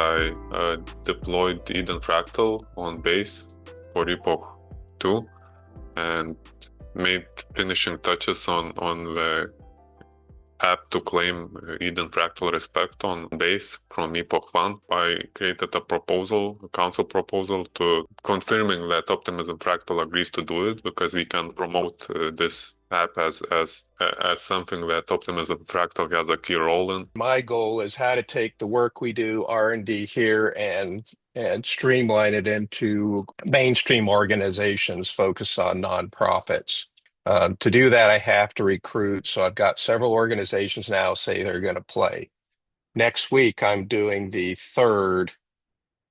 I deployed Eden Fractal on base for Epoch 2 and made finishing touches on the app to claim Eden Fractal respect on base from Epoch 1. I created a council proposal to confirming that Optimism Fractal agrees to do it, because we can promote this app as something that Optimism Fractal has a key role in. My goal is how to take the work we do R&D here and streamline it into mainstream organizations focused on nonprofits. To do that, I have to recruit. So I've got several organizations now say they're going to play. Next week, I'm doing the third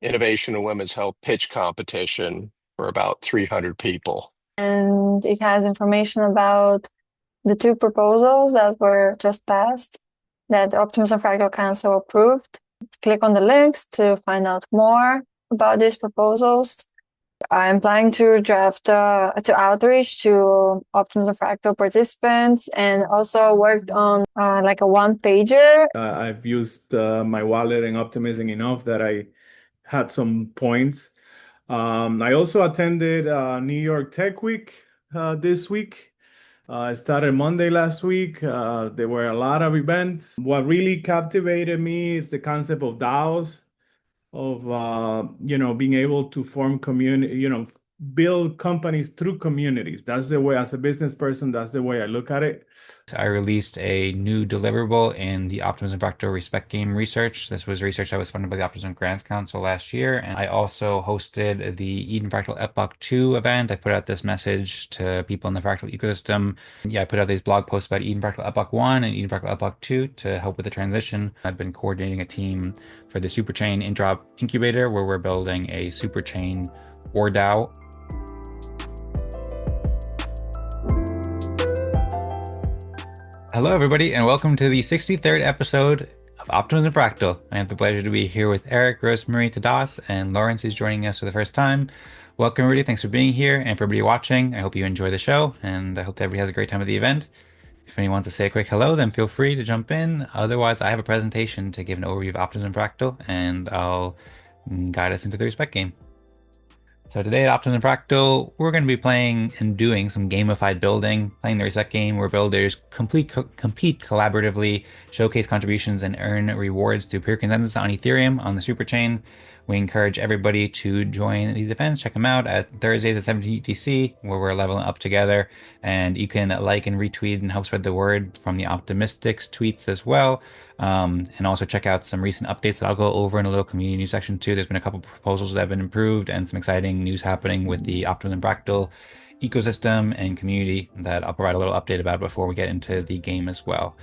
Innovation in Women's Health pitch competition for about 300 people. And it has information about the two proposals that were just passed that the Optimism Fractal Council approved. Click on the links to find out more about these proposals. I'm planning to to outreach to Optimism Fractal participants, and also worked on like a one-pager. I've used my wallet and Optimism enough that I had some points. I also attended New York Tech Week this week. I started Monday last week. There were a lot of events. What really captivated me is the concept of DAOs, of being able to form community, build companies through communities. That's the way, as a business person, that's the way I look at it. I released a new deliverable in the Optimism Fractal Respect Game research. This was research that was funded by the Optimism Grants Council last year. And I also hosted the Eden Fractal Epoch 2 event. I put out this message to people in the Fractal ecosystem. I put out these blog posts about Eden Fractal Epoch 1 and Eden Fractal Epoch 2 to help with the transition. I've been coordinating a team for the Superchain Interop Incubator, where we're building a Superchain ORDAO. Hello, everybody, and welcome to the 63rd episode of Optimism Fractal. I have the pleasure to be here with Eric, Rosmari, Tadas, and Lawrence, who's joining us for the first time. Welcome, everybody. Thanks for being here. And for everybody watching, I hope you enjoy the show, and I hope that everybody has a great time at the event. If anyone wants to say a quick hello, then feel free to jump in. Otherwise, I have a presentation to give an overview of Optimism Fractal, and I'll guide us into the respect game. So today at Optimism Fractal, we're going to be playing and doing some gamified building, playing the reset game where builders compete collaboratively, showcase contributions, and earn rewards through peer consensus on Ethereum on the Superchain. We encourage everybody to join these events. Check them out at Thursdays at 17 UTC, where we're leveling up together. And you can like and retweet and help spread the word from the Optimistics tweets as well. And also check out some recent updates that I'll go over in a little community news section too. There's been a couple proposals that have been improved and some exciting news happening with the Optimism Fractal ecosystem and community that I'll provide a little update about before we get into the game as well.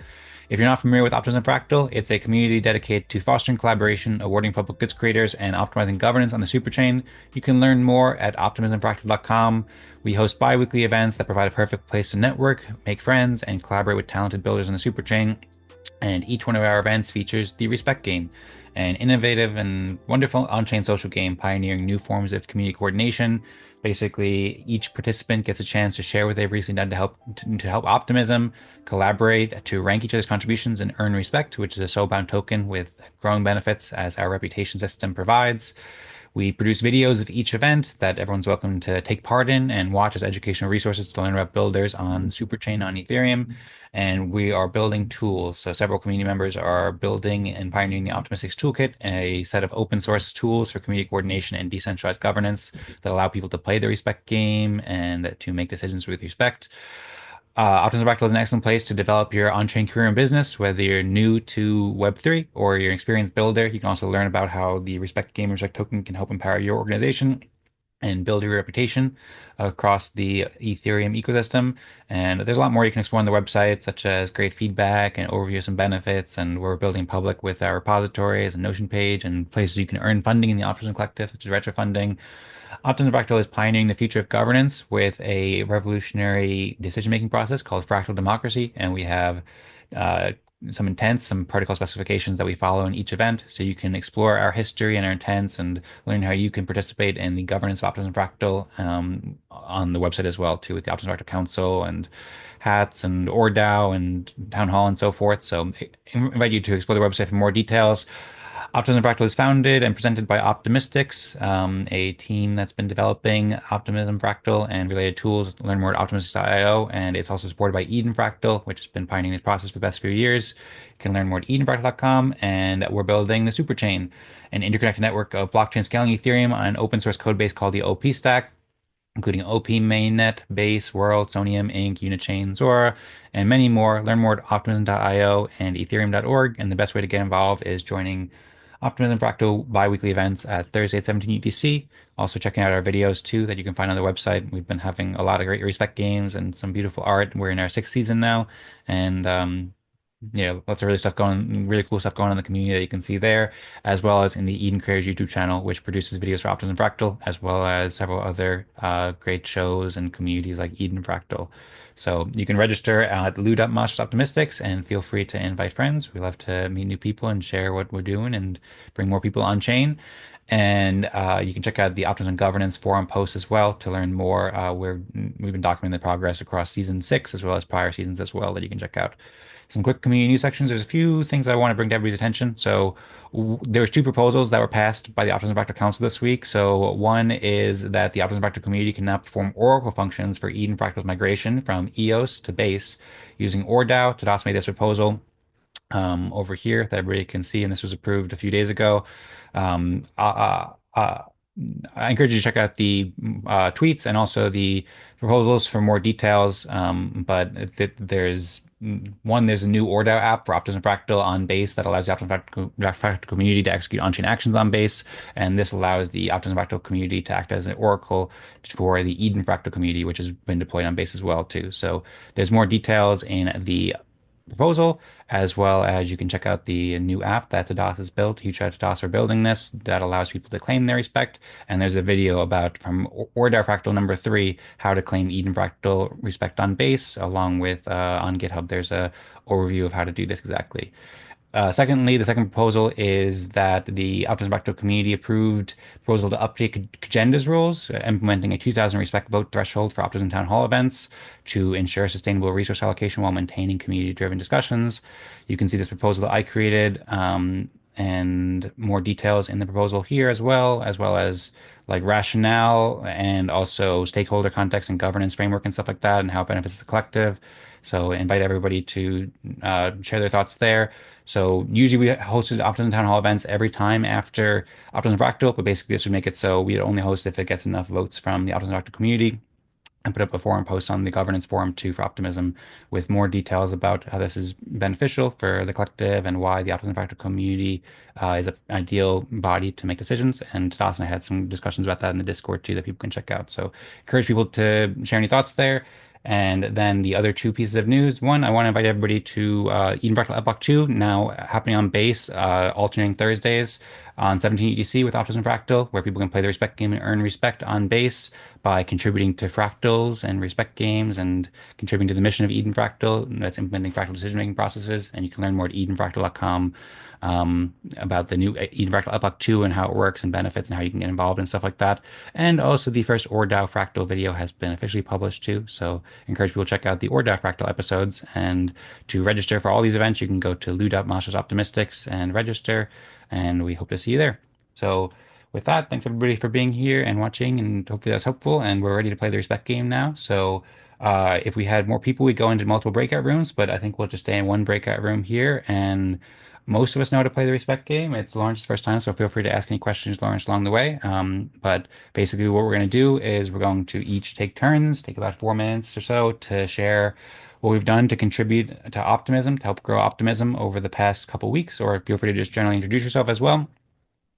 If you're not familiar with Optimism Fractal, it's a community dedicated to fostering collaboration, awarding public goods creators, and optimizing governance on the Superchain. You can learn more at optimismfractal.com. We host bi-weekly events that provide a perfect place to network, make friends, and collaborate with talented builders on the Superchain. And each one of our events features the Respect Game, an innovative and wonderful on-chain social game pioneering new forms of community coordination. Basically, each participant gets a chance to share what they've recently done to help Optimism, collaborate to rank each other's contributions, and earn respect, which is a soulbound token with growing benefits as our reputation system provides. We produce videos of each event that everyone's welcome to take part in and watch as educational resources to learn about builders on Superchain on Ethereum. And we are building tools. So several community members are building and pioneering the Optimistics Toolkit, a set of open source tools for community coordination and decentralized governance that allow people to play the respect game and to make decisions with respect. Optimism Fractal is an excellent place to develop your on-chain career and business, whether you're new to Web3 or you're an experienced builder. You can also learn about how the Respect Game Respect Token can help empower your organization and build your reputation across the Ethereum ecosystem. And there's a lot more you can explore on the website, such as great feedback and overview of some benefits. And we're building public with our repositories and Notion page and places you can earn funding in the Optimism Collective, such as retro funding. Optimism Fractal is pioneering the future of governance with a revolutionary decision-making process called Fractal Democracy, and we have some protocol specifications that we follow in each event, so you can explore our history and our intents and learn how you can participate in the governance of Optimism Fractal on the website as well, too, with the Optimism Fractal Council and hats and ORDAO and Town Hall and so forth. So I invite you to explore the website for more details. Optimism Fractal is founded and presented by Optimistics, a team that's been developing Optimism Fractal and related tools. Learn more at optimistics.io, and it's also supported by Eden Fractal, which has been pioneering this process for the past few years. You can learn more at edenfractal.com, and we're building the Superchain, an interconnected network of blockchain scaling Ethereum on an open source code base called the OP Stack, including OP Mainnet, Base, World, Sonium, Inc., Unichain, Zora, and many more. Learn more at optimism.io and ethereum.org. And the best way to get involved is joining Optimism Fractal bi-weekly events at Thursday at 17 UTC. Also checking out our videos too that you can find on the website. We've been having a lot of great respect games and some beautiful art. We're in our 6th season now, and lots of really cool stuff going on in the community that you can see there, as well as in the Eden Creators YouTube channel, which produces videos for Optimism Fractal, as well as several other great shows and communities like Eden Fractal. So you can register at lou.mosh.optimistics and feel free to invite friends. We love to meet new people and share what we're doing and bring more people on chain. And you can check out the Optimism Governance forum post as well to learn more. We've been documenting the progress across season 6 as well as prior seasons as well that you can check out. Some quick community news sections. There's a few things I want to bring to everybody's attention. So there was 2 proposals that were passed by the Optimism Fractal Council this week. So one is that the Optimism Fractal community can now perform Oracle functions for Eden Fractal's migration from EOS to Base using ORDAO. Tadas made this proposal over here that everybody can see, and this was approved a few days ago. I encourage you to check out the tweets and also the proposals for more details. There's a new ORDAO app for Optimism Fractal on Base that allows the Optimism Fractal community to execute on-chain actions on Base, and this allows the Optimism Fractal community to act as an oracle for the Eden Fractal community, which has been deployed on Base as well too. So there's more details in the proposal, as well as you can check out the new app that Tadas has built. Huge shout out to Tadas for building this that allows people to claim their respect. And there's a video about from ORDAO Fractal number 3 how to claim Eden Fractal respect on Base, along with on GitHub. There's a overview of how to do this exactly. Secondly, the second proposal is that the Optimism Fractal community approved proposal to update Agenda's rules, implementing a 2,000 respect vote threshold for Optimism Town Hall events to ensure sustainable resource allocation while maintaining community-driven discussions. You can see this proposal that I created, and more details in the proposal here as well as like rationale and also stakeholder context and governance framework and stuff like that and how it benefits the collective. So invite everybody to share their thoughts there. So usually we hosted Optimism Town Hall events every time after Optimism Fractal, but basically this would make it so we'd only host if it gets enough votes from the Optimism Fractal community, and put up a forum post on the governance forum too for Optimism with more details about how this is beneficial for the collective and why the Optimism Fractal community is an ideal body to make decisions. And Tadas and I had some discussions about that in the Discord too that people can check out. So encourage people to share any thoughts there. And then the other 2 pieces of news. One, I want to invite everybody to Eden Fractal Epoch 2, now happening on Base, alternating Thursdays on 17 UTC with Optimism Fractal, where people can play the respect game and earn respect on Base by contributing to fractals and respect games and contributing to the mission of Eden Fractal that's implementing fractal decision-making processes. And you can learn more at edenfractal.com about the new Eden Fractal Epoch 2 and how it works and benefits and how you can get involved and stuff like that. And also the first ORDAO Fractal video has been officially published too. So encourage people to check out the ORDAO Fractal episodes. And to register for all these events, you can go to lou.mosh.optimistics and register. And we hope to see you there. So with that, thanks everybody for being here and watching, and hopefully that's helpful. And we're ready to play the respect game now. So if we had more people, we'd go into multiple breakout rooms, but I think we'll just stay in one breakout room here. And most of us know how to play the respect game. It's Lawrence's first time, so feel free to ask any questions, Lawrence, along the way. But basically what we're going to do is we're going to each take turns, take about 4 minutes or so to share what we've done to contribute to Optimism, to help grow Optimism over the past couple weeks, or feel free to just generally introduce yourself as well.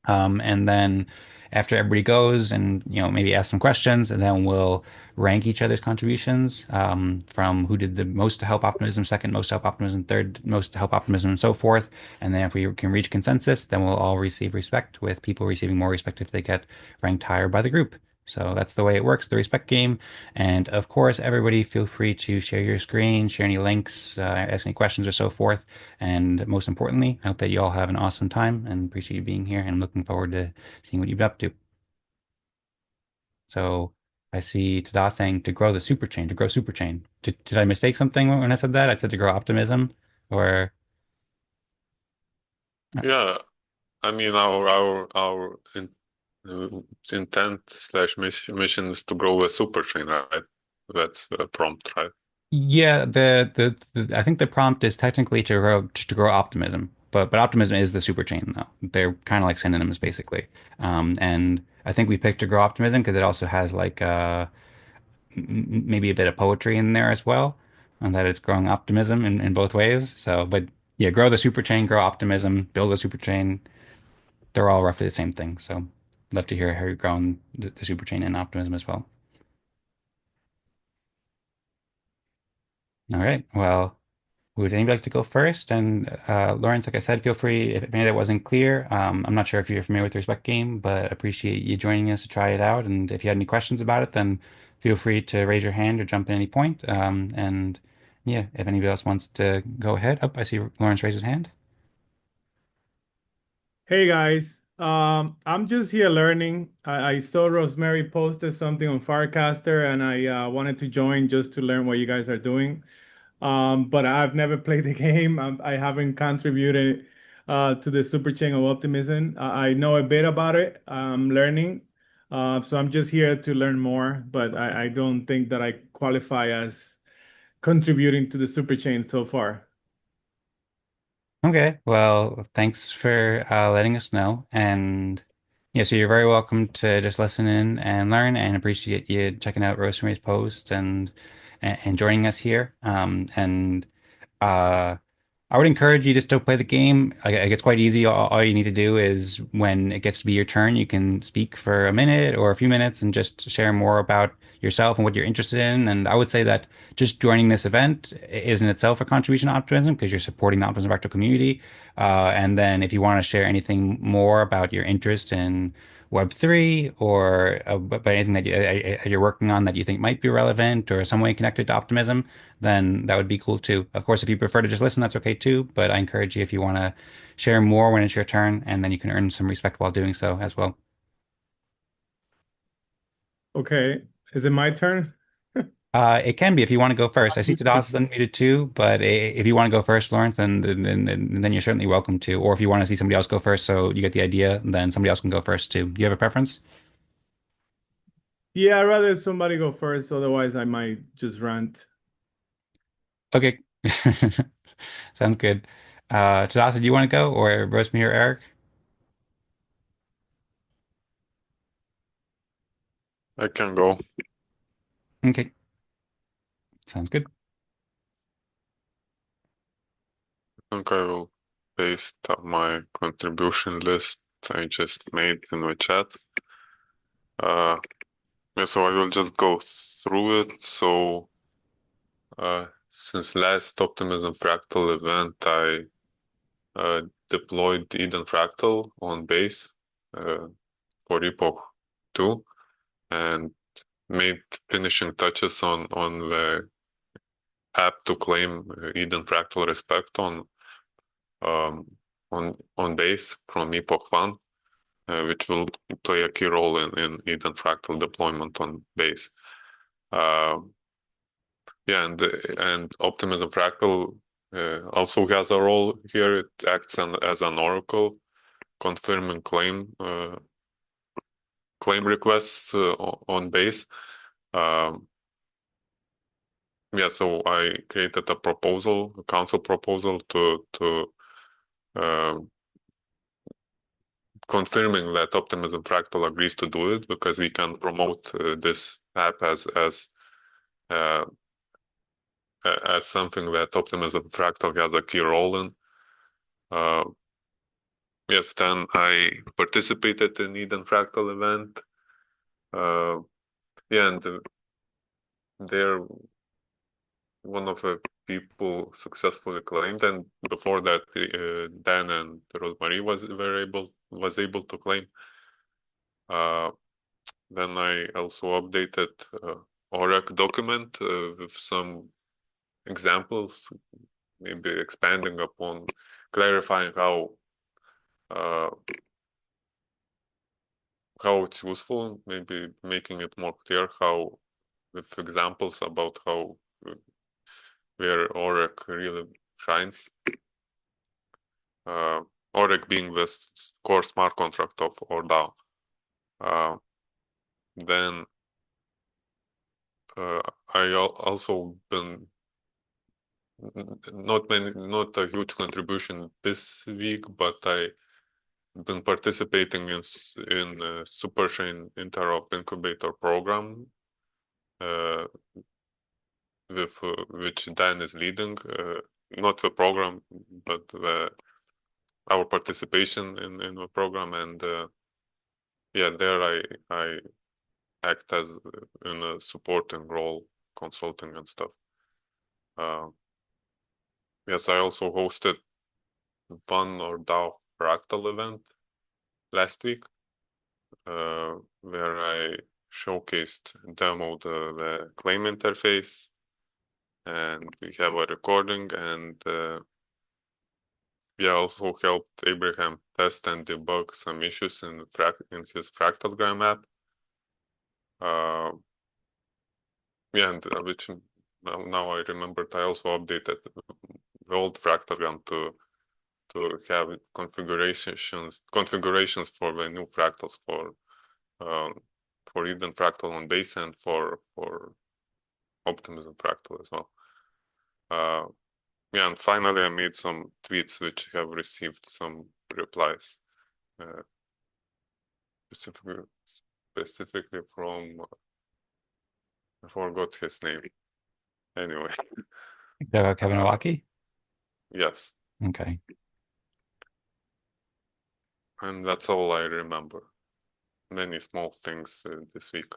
And then after everybody goes and maybe ask some questions, and then we'll rank each other's contributions from who did the most to help Optimism, second most to help Optimism, third most to help Optimism, and so forth. And then if we can reach consensus, then we'll all receive respect, with people receiving more respect if they get ranked higher by the group. So that's the way it works, the respect game. And of course, everybody feel free to share your screen, share any links, ask any questions or so forth. And most importantly, I hope that you all have an awesome time and appreciate you being here, and I'm looking forward to seeing what you've been up to. So I see Tadas saying to grow the Superchain, to grow Superchain. Did I mistake something when I said that? I said to grow Optimism, or? Yeah, I mean, our intent/mission is to grow a superchain, right? That's a prompt, right? Yeah, I think the prompt is technically to grow optimism, but optimism is the super chain though. They're kind of like synonyms basically. And I think we picked to grow optimism because it also has like maybe a bit of poetry in there as well, and that it's growing optimism in both ways. So, but yeah, grow the super chain, grow optimism, build a super chain. They're all roughly the same thing. So, love to hear how you're growing the super chain and optimism as well. All right. Well. Would anybody like to go first? And Lawrence, like I said, feel free if any of that wasn't clear. I'm not sure if you're familiar with the Respect game, but appreciate you joining us to try it out. And if you had any questions about it, then feel free to raise your hand or jump in any point. And yeah, if anybody else wants to go ahead. Oh, I see Lawrence raise his hand. Hey guys, I'm just here learning. I saw Rosmari posted something on Firecaster, and I wanted to join just to learn what you guys are doing. But I've never played the game. I haven't contributed to the super chain of optimism. I know a bit about it. I'm learning, so I'm just here to learn more. But I don't think that I qualify as contributing to the super chain so far. Okay, well, thanks for letting us know. And yeah, so you're very welcome to just listen in and learn, and appreciate you checking out Rosemary's post and joining us here. And uh, I would encourage you to still play the game. Like, it's quite easy. All you need to do is when it gets to be your turn, you can speak for a minute or a few minutes and just share more about yourself and what you're interested in. And I would say that just joining this event is in itself a contribution to optimism because you're supporting the Optimism Fractal community. And then if you want to share anything more about your interest in Web3 or about anything that you're working on that you think might be relevant or some way connected to optimism, then that would be cool too. Of course, if you prefer to just listen, that's okay too. But I encourage you if you want to share more when it's your turn, and then you can earn some respect while doing so as well. Okay, is it my turn? It can be if you want to go first. I see Tadas is unmuted too, but if you want to go first, Lawrence, then you're certainly welcome to. Or if you want to see somebody else go first, so you get the idea, then somebody else can go first too. Do you have a preference? Yeah, I'd rather somebody go first, otherwise I might just rant. Okay, sounds good. Tadas, do you want to go, or Rosemary or Eric? I can go. Okay, sounds good. I think I will paste up my contribution list I just made in the chat. Yeah, so I will just go through it. So, since last Optimism Fractal event, I deployed Eden Fractal on base for Epoch 2 and made finishing touches on the app to claim Eden Fractal respect um, on base from Epoch 1, which will play a key role in Eden Fractal deployment on base. Yeah, and Optimism Fractal also has a role here. It acts as an oracle, confirming claim requests on base. Yeah, so I created a proposal, a council proposal to confirming that Optimism Fractal agrees to do it, because we can promote this app uh, as something that Optimism Fractal has a key role in. Yes, then I participated in Eden Fractal event. Yeah, and they're one of the people successfully claimed, and before that, Dan and Rosmari was able to claim. Then I also updated ORAC document with some examples, maybe expanding upon clarifying uh, how it's useful, maybe making it more clear how, with examples about how where ORAC really shines. ORDAO being the core smart contract of ORDAO. Then I also been not a huge contribution this week, but I been participating in Superchain Interop Incubator program, with which Dan is leading. Not the program, but our participation in the program, and yeah, there I act as in a supporting role, consulting and stuff. Yes, I also hosted one ORDAO Fractal event last week, where I showcased, demoed the claim interface, and we have a recording, and we also helped Abraham test and debug some issues in his Fractalgram app. Yeah, and which now I remembered, I also updated the old Fractalgram to have configurations for the new fractals for Eden Fractal on base and for Optimism Fractal as well. Yeah, and finally I made some tweets which have received some replies, specifically from, I forgot his name. Anyway, Kevin Owaki? yes, Okay. and that's all I remember. Many small things this week.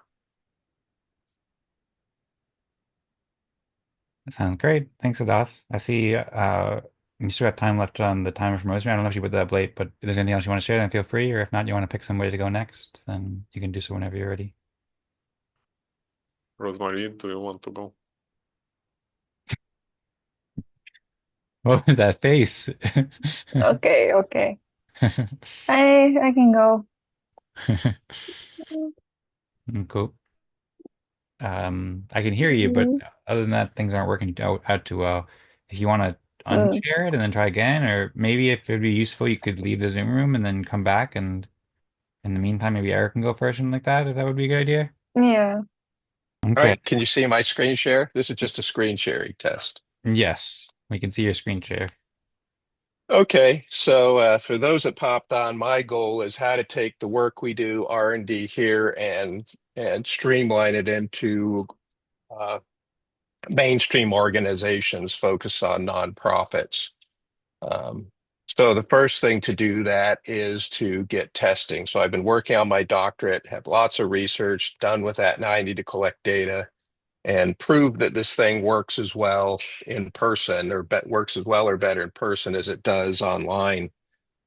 That sounds great. Thanks, Tadas. I see you still got time left on the timer for Rosmari. I don't know if you put that up late, but if there's anything else you want to share, then feel free. Or if not, you want to pick somebody to go next, then you can do so whenever you're ready. Rosmari, do you want to go? What was that face? Okay, okay. I can go. Cool. I can hear you, but other than that, things aren't working out too well. If you want to unshare it and then try again, or maybe if it'd be useful, you could leave the Zoom room and then come back, and in the meantime, maybe Eric can go first and like that, if that would be a good idea. Yeah. All Okay. right, can you see my screen share? This is just a screen sharing test. Yes, we can see your screen share. Okay, so for those that popped on, my goal is how to take the work we do R&D here and streamline it into mainstream organizations focused on nonprofits. So the first thing to do that is to get testing. So I've been working on my doctorate, have lots of research done with that. Now I need to collect data and prove that this thing works as well in person, or works as well or better in person as it does online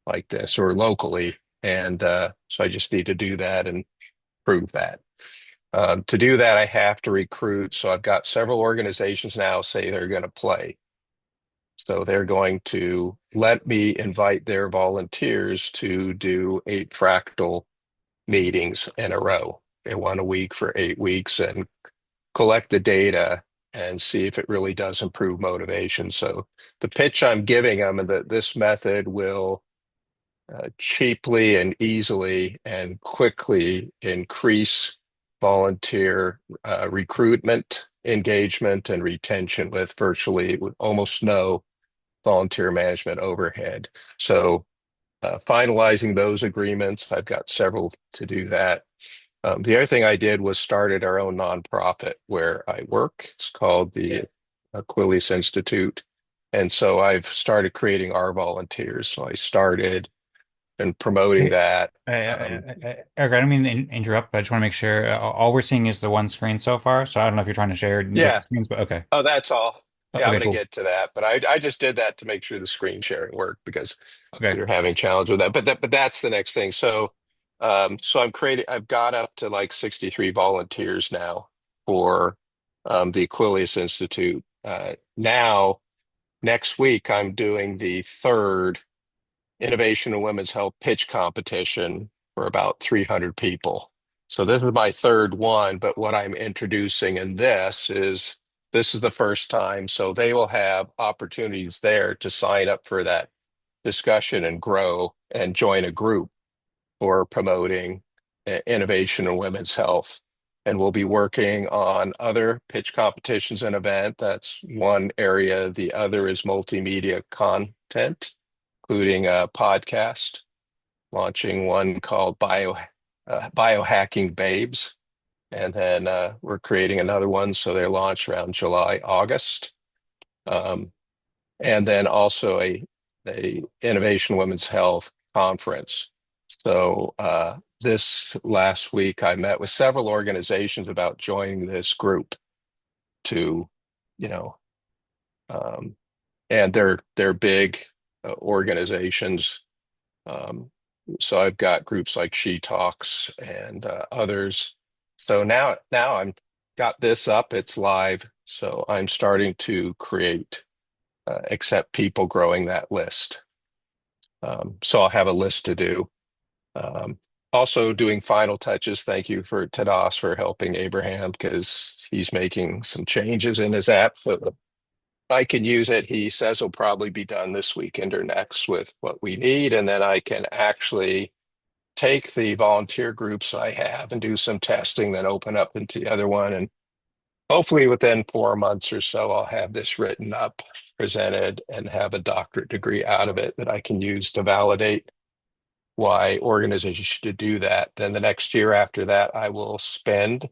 like this or locally. And so I just need to do that and prove that. To do that, I have to recruit. So I've got several organizations now say they're going to play. So they're going to let me invite their volunteers to do 8 fractal meetings in a row, in 1 a week for 8 weeks, and collect the data and see if it really does improve motivation. So the pitch I'm giving them is that this method will cheaply and easily and quickly increase volunteer recruitment, engagement, and retention with almost no volunteer management overhead. So finalizing those agreements, I've got several to do that. The other thing I did was started our own nonprofit where I work. It's called the Aquiles Institute. And so I've started creating our volunteers. So I started and promoting that. Eric, I don't mean to interrupt, but I just want to make sure all we're seeing is the one screen so far. So I don't know if you're trying to share Yeah. different screens, but okay. Oh, that's all. Yeah, I'm Okay, going to cool. get to that, but I just did that to make sure the screen sharing worked because Okay. you're having challenge with that. But that's the next thing. So I've got up to like 63 volunteers now for the Aquiles Institute. Now, next week, I'm doing the third Innovation in Women's Health pitch competition for about 300 people. So this is my third one, but what I'm introducing in this is the first time. So they will have opportunities there to sign up for that discussion and grow and join a group for promoting innovation in women's health. And we'll be working on other pitch competitions and event. That's one area. The other is multimedia content, including a podcast, launching one called Biohacking Babes. And then we're creating another one. So they launch around July, August. And then also a Innovation Women's Health conference. So this last week, I met with several organizations about joining this group to, and they're big organizations. So I've got groups like She Talks and others. So now I'm got this up, it's live. So I'm starting to create, accept people growing that list. So I'll have a list to do. Also doing final touches. Thank you for Tadas for helping Abraham because he's making some changes in his app. So I can use it. He says it'll probably be done this weekend or next with what we need. And then I can actually take the volunteer groups I have and do some testing, then open up into the other one. And hopefully within 4 months or so, I'll have this written up, presented, and have a doctorate degree out of it that I can use to validate why organizations should do that. Then the next year after that, I will spend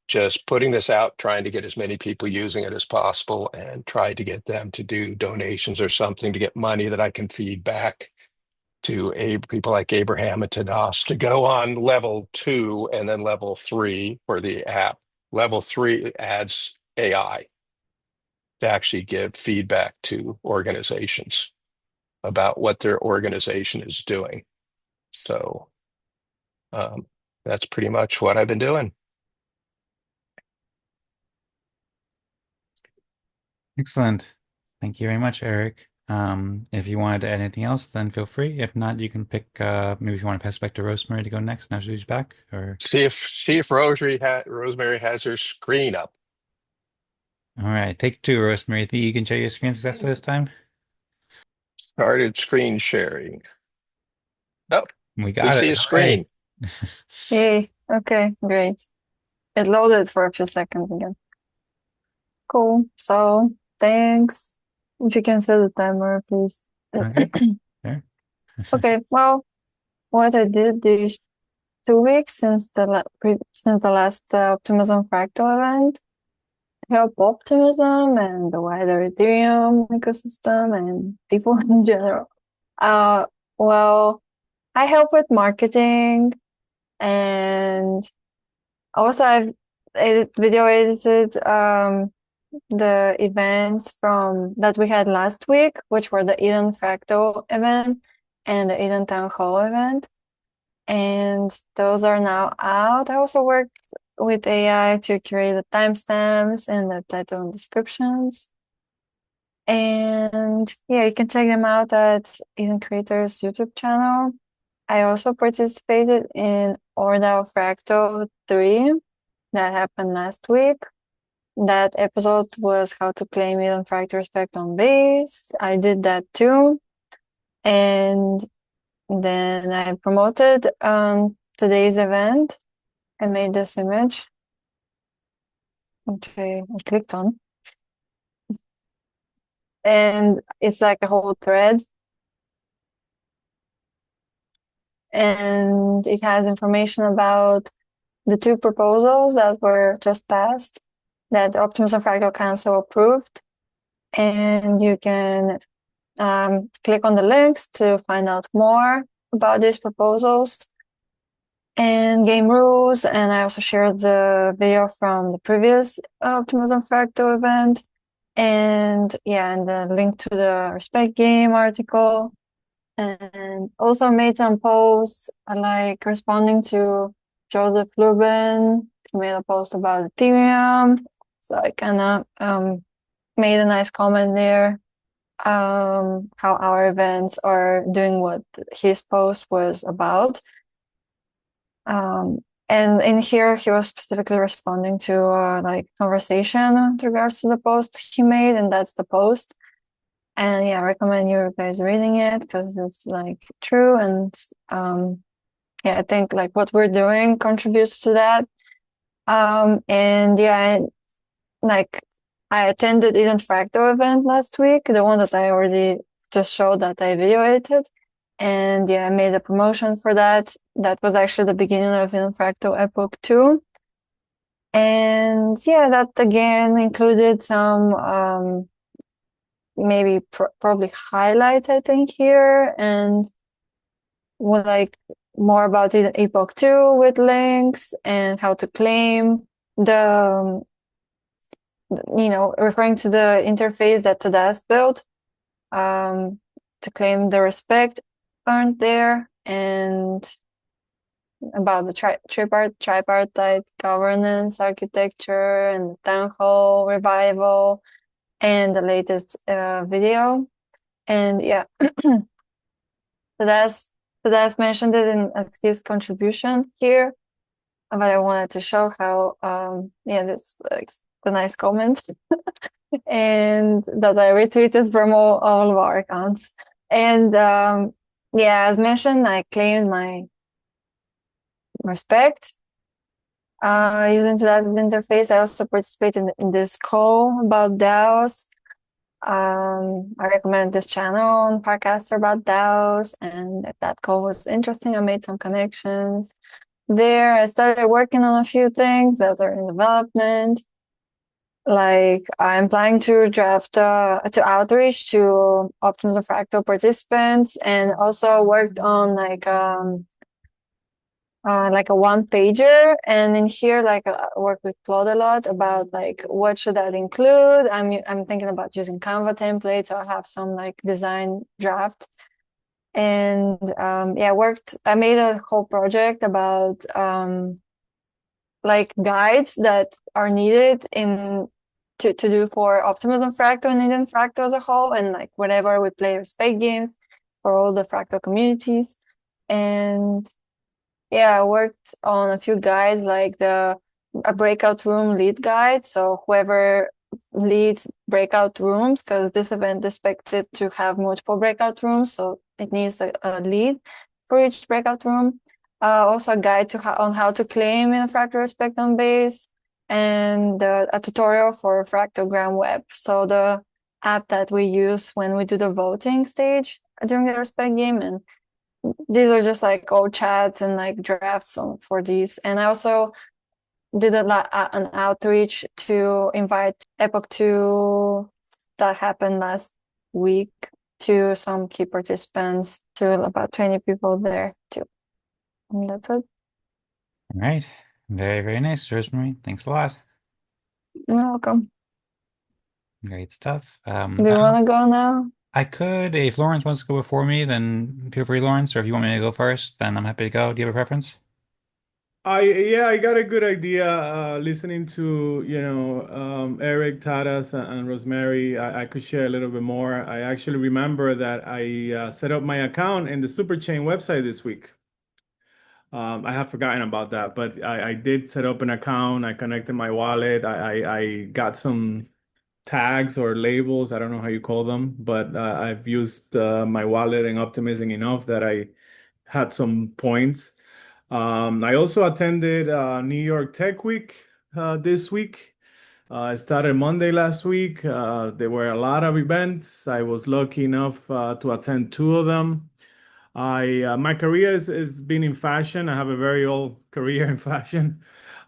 just putting this out, trying to get as many people using it as possible and try to get them to do donations or something to get money that I can feed back to people like Abraham and Tadas to go on level 2 and then level 3 for the app. Level 3 adds AI to actually give feedback to organizations about what their organization is doing. So that's pretty much what I've been doing. Excellent. Thank you very much, Eric. If you wanted to add anything else, then feel free. If not, you can pick, maybe if you want to pass back to Rosmari to go next, now she's back, or... See if Rosmari has her screen up. All right, take 2, Rosmari. Think you can share your screen successfully this time? Started screen sharing. Oh, We we got see it. a screen. Yay. Okay, great. It loaded for a few seconds again. Cool. So thanks. If you can set the timer, please. Okay, sure. Okay, well, what I did these 2 weeks since the last Optimism Fractal event to help optimism and the wider Ethereum ecosystem and people in general. Well, I help with marketing, and also I've video edited the events from that we had last week, which were the Eden Fractal event and the Eden Town Hall event. And those are now out. I also worked with AI to create the timestamps and the title and descriptions. And yeah, you can check them out at Eden Creators YouTube channel. I also participated in ORDAO Fractal 3 that happened last week. That episode was how to claim Eden Fractal respect on base. I did that too. And then I promoted today's event. I made this image, which I clicked on. And it's like a whole thread. And it has information about the 2 proposals that were just passed that the Optimism Fractal Council approved. And you can click on the links to find out more about these proposals and game rules. And I also shared the video from the previous Optimism Fractal event. And yeah, and the link to the Respect Game article. And also made some posts like responding to Joseph Lubin. He made a post about Ethereum. So I kind of made a nice comment there. How our events are doing what his post was about. And in here, he was specifically responding to like conversation with regards to the post he made, and that's the post. And yeah, I recommend you guys reading it because it's like true. And yeah, I think like what we're doing contributes to that. And yeah, I attended Eden Fractal event last week, the one that I already just showed that I video edited. And yeah, I made a promotion for that. That was actually the beginning of Eden Fractal Epoch 2. And yeah, that again included some maybe probably highlights, I think, here, and like more about Epoch 2 with links and how to claim the referring to the interface that Tadas built to claim the respect earned there, and about the tripartite governance architecture and the town hall revival and the latest video. And yeah, Tadas mentioned it in his contribution here, but I wanted to show how this like the nice comment and that I retweeted from all of our accounts. And as mentioned, I claimed my respect using that interface. I also participated in this call about DAOs. I recommend this channel on Podcaster about DAOs, and that call was interesting. I made some connections there. I started working on a few things that are in development. Like I'm planning to draft to outreach to Optimism Fractal participants, and also worked on like a one pager. And in here, like I work with Claude a lot about like what should that include. I'm thinking about using Canva templates, so I have some like design draft. And I made a whole project about like guides that are needed to do for Optimism Fractal and Eden Fractal as a whole, and like whenever we play respect games for all the Fractal communities. And yeah, I worked on a few guides, like a breakout room lead guide. So whoever leads breakout rooms, because this event is expected to have multiple breakout rooms, so it needs a lead for each breakout room. Also a guide on how to claim in a Fractal Respect on base, and a tutorial for Fractogram Web. So the app that we use when we do the voting stage during the Respect game. And these are just like old chats and like drafts for these. And I also did an outreach to invite Epoch 2 that happened last week to some key participants, to about 20 people there too. And that's it. All right. Very, very nice, Rosmari. Thanks a lot. You're welcome. Great stuff. Do you want to go now? I could. If Lawrence wants to go before me, then feel free, Lawrence. Or if you want me to go first, then I'm happy to go. Do you have a preference? I got a good idea listening to Eric, Tadas, and Rosmari. I could share a little bit more. I actually remember that I set up my account in the Superchain website this week. I have forgotten about that, but I did set up an account. I connected my wallet. I got some tags or labels. I don't know how you call them, but I've used my wallet and Optimism enough that I had some points. I also attended New York Tech Week this week. I started Monday last week. There were a lot of events. I was lucky enough to attend two of them. My career is been in fashion. I have a very old career in fashion.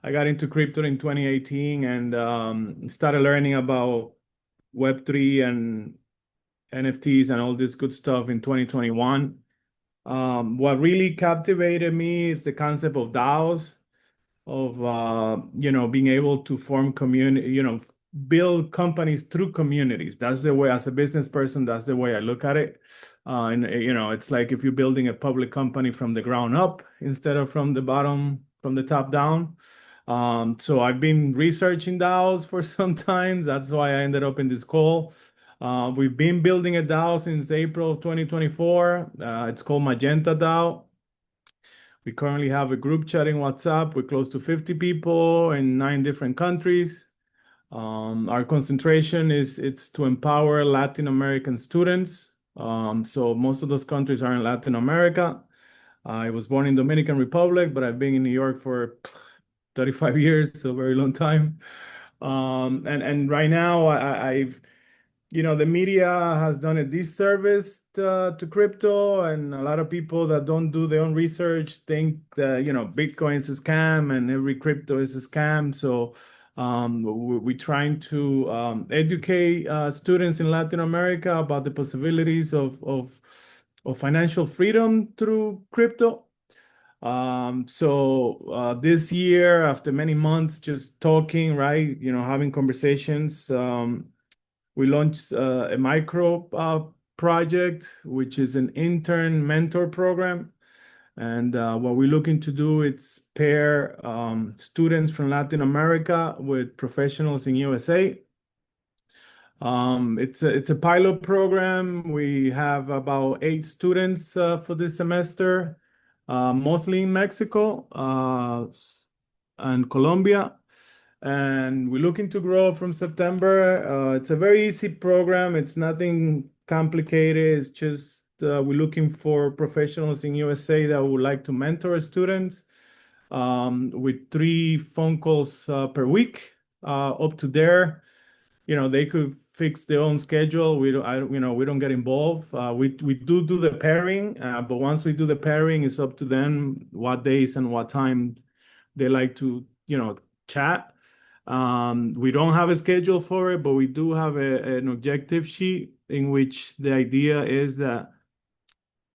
I got into crypto in 2018 and started learning about Web3 and NFTs and all this good stuff in 2021. What really captivated me is the concept of DAOs, of being able to form community, build companies through communities. That's the way, as a business person, that's the way I look at it. And it's like if you're building a public company from the ground up instead of from the top down. So I've been researching DAOs for some time. That's why I ended up in this call. We've been building a DAO since April of 2024. It's called Magenta DAO. We currently have a group chat in WhatsApp. We're close to 50 people in 9 different countries. Our concentration it's to empower Latin American students. So most of those countries are in Latin America. I was born in Dominican Republic, but I've been in New York for 35 years, so a very long time. And right now I've the media has done a disservice to crypto, and a lot of people that don't do their own research think that, Bitcoin is a scam and every crypto is a scam. So we're trying to educate students in Latin America about the possibilities of financial freedom through crypto. So this year, after many months just talking, right, having conversations, we launched a micro project, which is an intern mentor program. And what we're looking to do is pair students from Latin America with professionals in USA. It's a pilot program. We have about 8 students for this semester, mostly in Mexico and Colombia. And we're looking to grow from September. It's a very easy program. It's nothing complicated. It's just we're looking for professionals in USA that would like to mentor students with 3 phone calls per week up to there. They could fix their own schedule. We don't get involved. We do the pairing, but once we do the pairing, it's up to them what days and what time they like to, chat. We don't have a schedule for it, but we do have an objective sheet in which the idea is that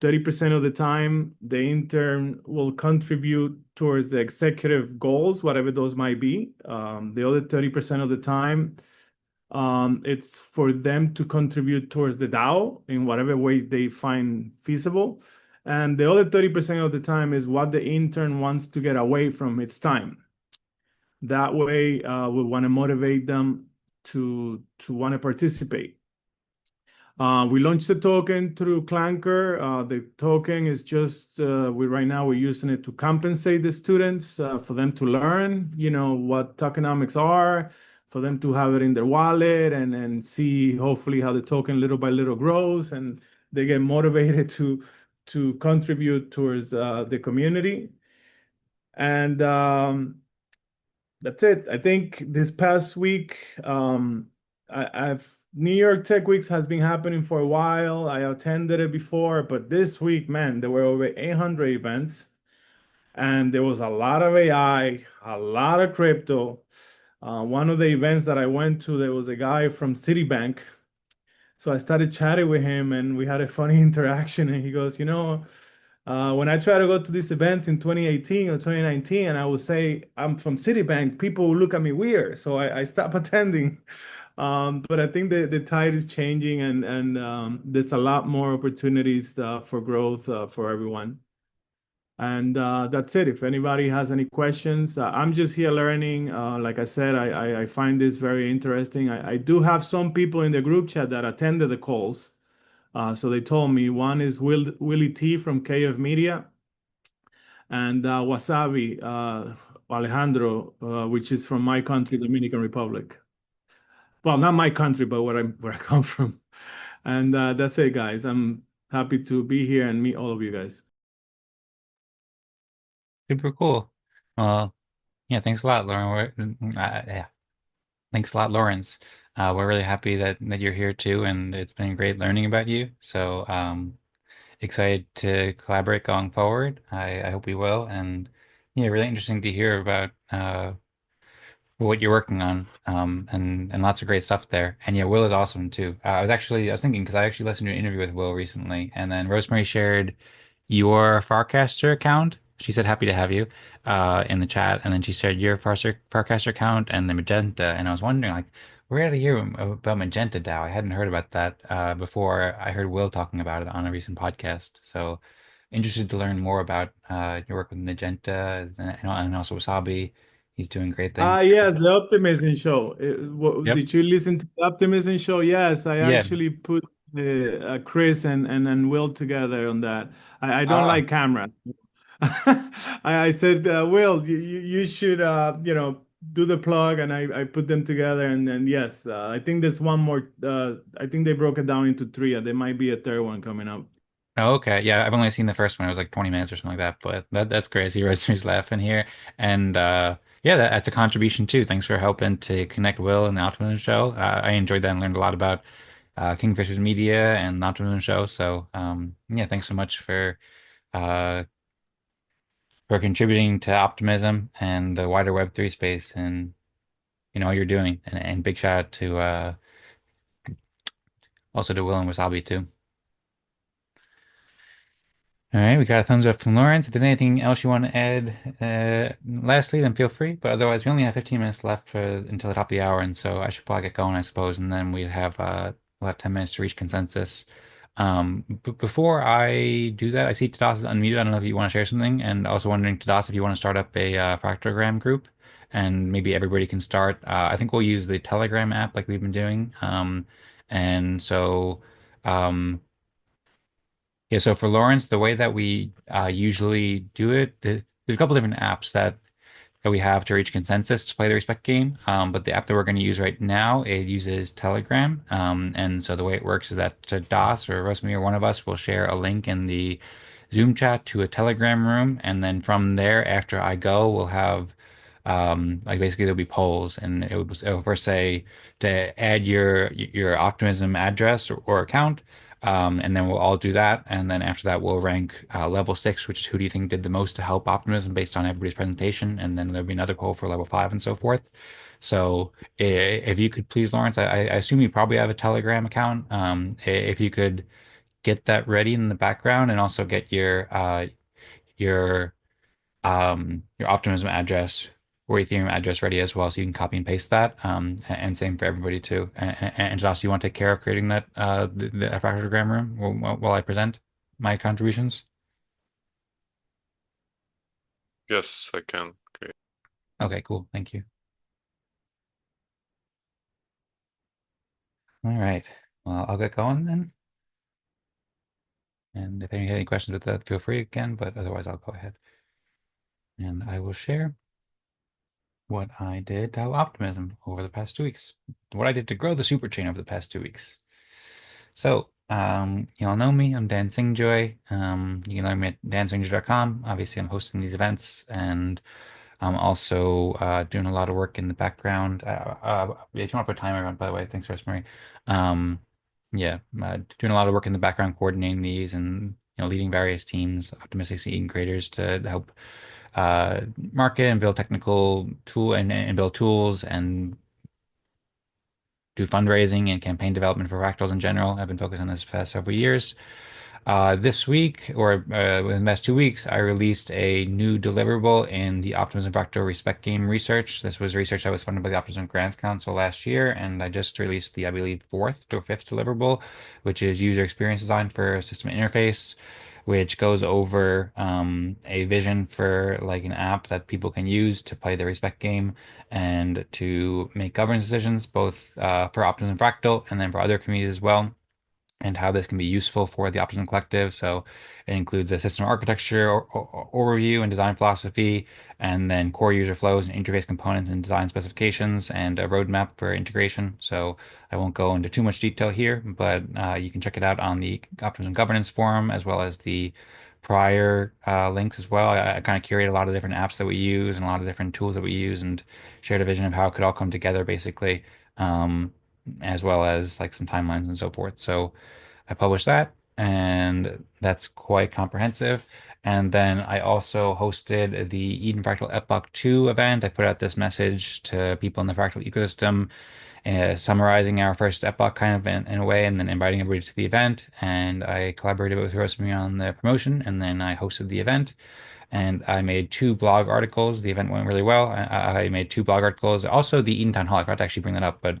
30% of the time the intern will contribute towards the executive goals, whatever those might be. The other 30% of the time, it's for them to contribute towards the DAO in whatever way they find feasible. And the other 30% of the time is what the intern wants to get away from its time. That way, we want to motivate them to want to participate. We launched the token through Clanker. The token is just right now we're using it to compensate the students for them to learn, what tokenomics are, for them to have it in their wallet and see hopefully how the token little by little grows and they get motivated to contribute towards the community. And that's it. I think this past week, New York Tech Weeks has been happening for a while. I attended it before, but this week, man, there were over 800 events, and there was a lot of AI, a lot of crypto. One of the events that I went to, there was a guy from Citibank. So I started chatting with him, and we had a funny interaction. And he goes, when I try to go to these events in 2018 or 2019, and I would say I'm from Citibank, people will look at me weird. So I stopped attending. But I think the tide is changing, and there's a lot more opportunities for growth for everyone. And that's it. If anybody has any questions, I'm just here learning. Like I said, I find this very interesting. I do have some people in the group chat that attended the calls. So they told me one is Willie T from KF Media and Wasabi Alejandro, which is from my country, Dominican Republic. Well, not my country, but where I come from. And that's it, guys. I'm happy to be here and meet all of you guys. Super cool. Yeah, thanks a lot, Lauren. Yeah, thanks a lot, Lawrence. We're really happy that you're here too, and it's been great learning about you. So excited to collaborate going forward. I hope we will, and yeah, really interesting to hear about what you're working on, and lots of great stuff there. And yeah, Will is awesome too. I was thinking because I actually listened to an interview with Will recently, and then Rosemary shared your Farcaster account. She said happy to have you in the chat, and then she shared your Farcaster account and the Magenta. And I was wondering, like, where did I hear about Magenta DAO? I hadn't heard about that before I heard Will talking about it on a recent podcast. So interested to learn more about your work with Magenta and also Wasabi. He's doing great things. Yes, the Optimism Show. Yep. Did you listen to the Optimism Show? Yes, I Yeah. actually put Chris and Will together on that. I don't like cameras. I said, Will, you should, do the plug and I put them together. And then, yes, I think there's one more. I think they broke it down into three. There might be a third one coming up. Oh, okay. Yeah, I've only seen the first one. It was like 20 minutes or something like that, but that's great. I see Rosemary's laughing here. And yeah, that's a contribution too. Thanks for helping to connect Will and the Optimism Show. I enjoyed that and learned a lot about Kingfisher's Media and the Optimism Show. So yeah, thanks so much uh, for contributing to optimism and the wider Web3 space and all you're doing. And big shout out to also to Will and Wasabi too. All right, we got a thumbs up from Lawrence. If there's anything else you want to add, lastly, then feel free. But otherwise, we only have 15 minutes left until the top of the hour, and so I should probably get going, I suppose. And then we'll have 10 minutes to reach consensus. But before I do that, I see Tadas is unmuted. I don't know if you want to share something, and also wondering, Tadas, if you want to start up a Fractogram group, and maybe everybody can start. I think we'll use the Telegram app like we've been doing. And so. Yeah, so for Lawrence, the way that we usually do it, there's a couple different apps that we have to reach consensus to play the respect game. But the app that we're going to use right now, it uses Telegram. And so the way it works is that Das or Rosmi or one of us will share a link in the Zoom chat to a Telegram room. And then from there, after I go, we'll have like basically there'll be polls, and it will first say to add your Optimism address or account. And then we'll all do that. And then after that, we'll rank level 6, which is who do you think did the most to help optimism based on everybody's presentation. And then there'll be another poll for level 5 and so forth. So if you could please, Lawrence, I assume you probably have a Telegram account. If you could get that ready in the background and also get your your Optimism address or Ethereum address ready as well, so you can copy and paste that. And same for everybody too. And Josh, you want to take care of creating that the Fractogram room while I present my contributions? Yes, I can. Great. Okay, cool. Thank you. All right. Well, I'll get going then. And if you have any questions with that, feel free again, but otherwise I'll go ahead. And I will share what I did to help optimism over the past 2 weeks, what I did to grow the Superchain over the past 2 weeks. So, you all know me. I'm Dan Singjoy. You can learn me at dansingjoy.com. Obviously, I'm hosting these events, and I'm also doing a lot of work in the background. If you want to put a timer on, by the way, thanks, Rosmari. Yeah, doing a lot of work in the background, coordinating these, and leading various teams, optimistic seeing creators to help market and build technical tool and build tools and do fundraising and campaign development for fractals in general. I've been focused on this for the past several years. This week, or within the past 2 weeks, I released a new deliverable in the Optimism Fractal Respect Game research. This was research that was funded by the Optimism Grants Council last year, and I just released the, I believe, fourth or fifth deliverable, which is user experience design for system interface, which goes over a vision for like an app that people can use to play the respect game and to make governance decisions, both for Optimism Fractal and then for other communities as well, and how this can be useful for the Optimism Collective. So it includes a system architecture overview and design philosophy, and then core user flows and interface components and design specifications, and a roadmap for integration. So I won't go into too much detail here, but you can check it out on the Optimism Governance forum, as well as the prior links as well. I kind of curate a lot of different apps that we use and a lot of different tools that we use, and shared a vision of how it could all come together, basically. As well as like some timelines and so forth. So I published that, and that's quite comprehensive. And then I also hosted the Eden Fractal Epoch 2 event. I put out this message to people in the fractal ecosystem, summarizing our first epoch kind of in a way, and then inviting everybody to the event. And I collaborated with Rosmari on the promotion, and then I hosted the event. And I made 2 blog articles. The event went really well. I made 2 blog articles. Also, the Eden Town Hall. I forgot to actually bring that up, but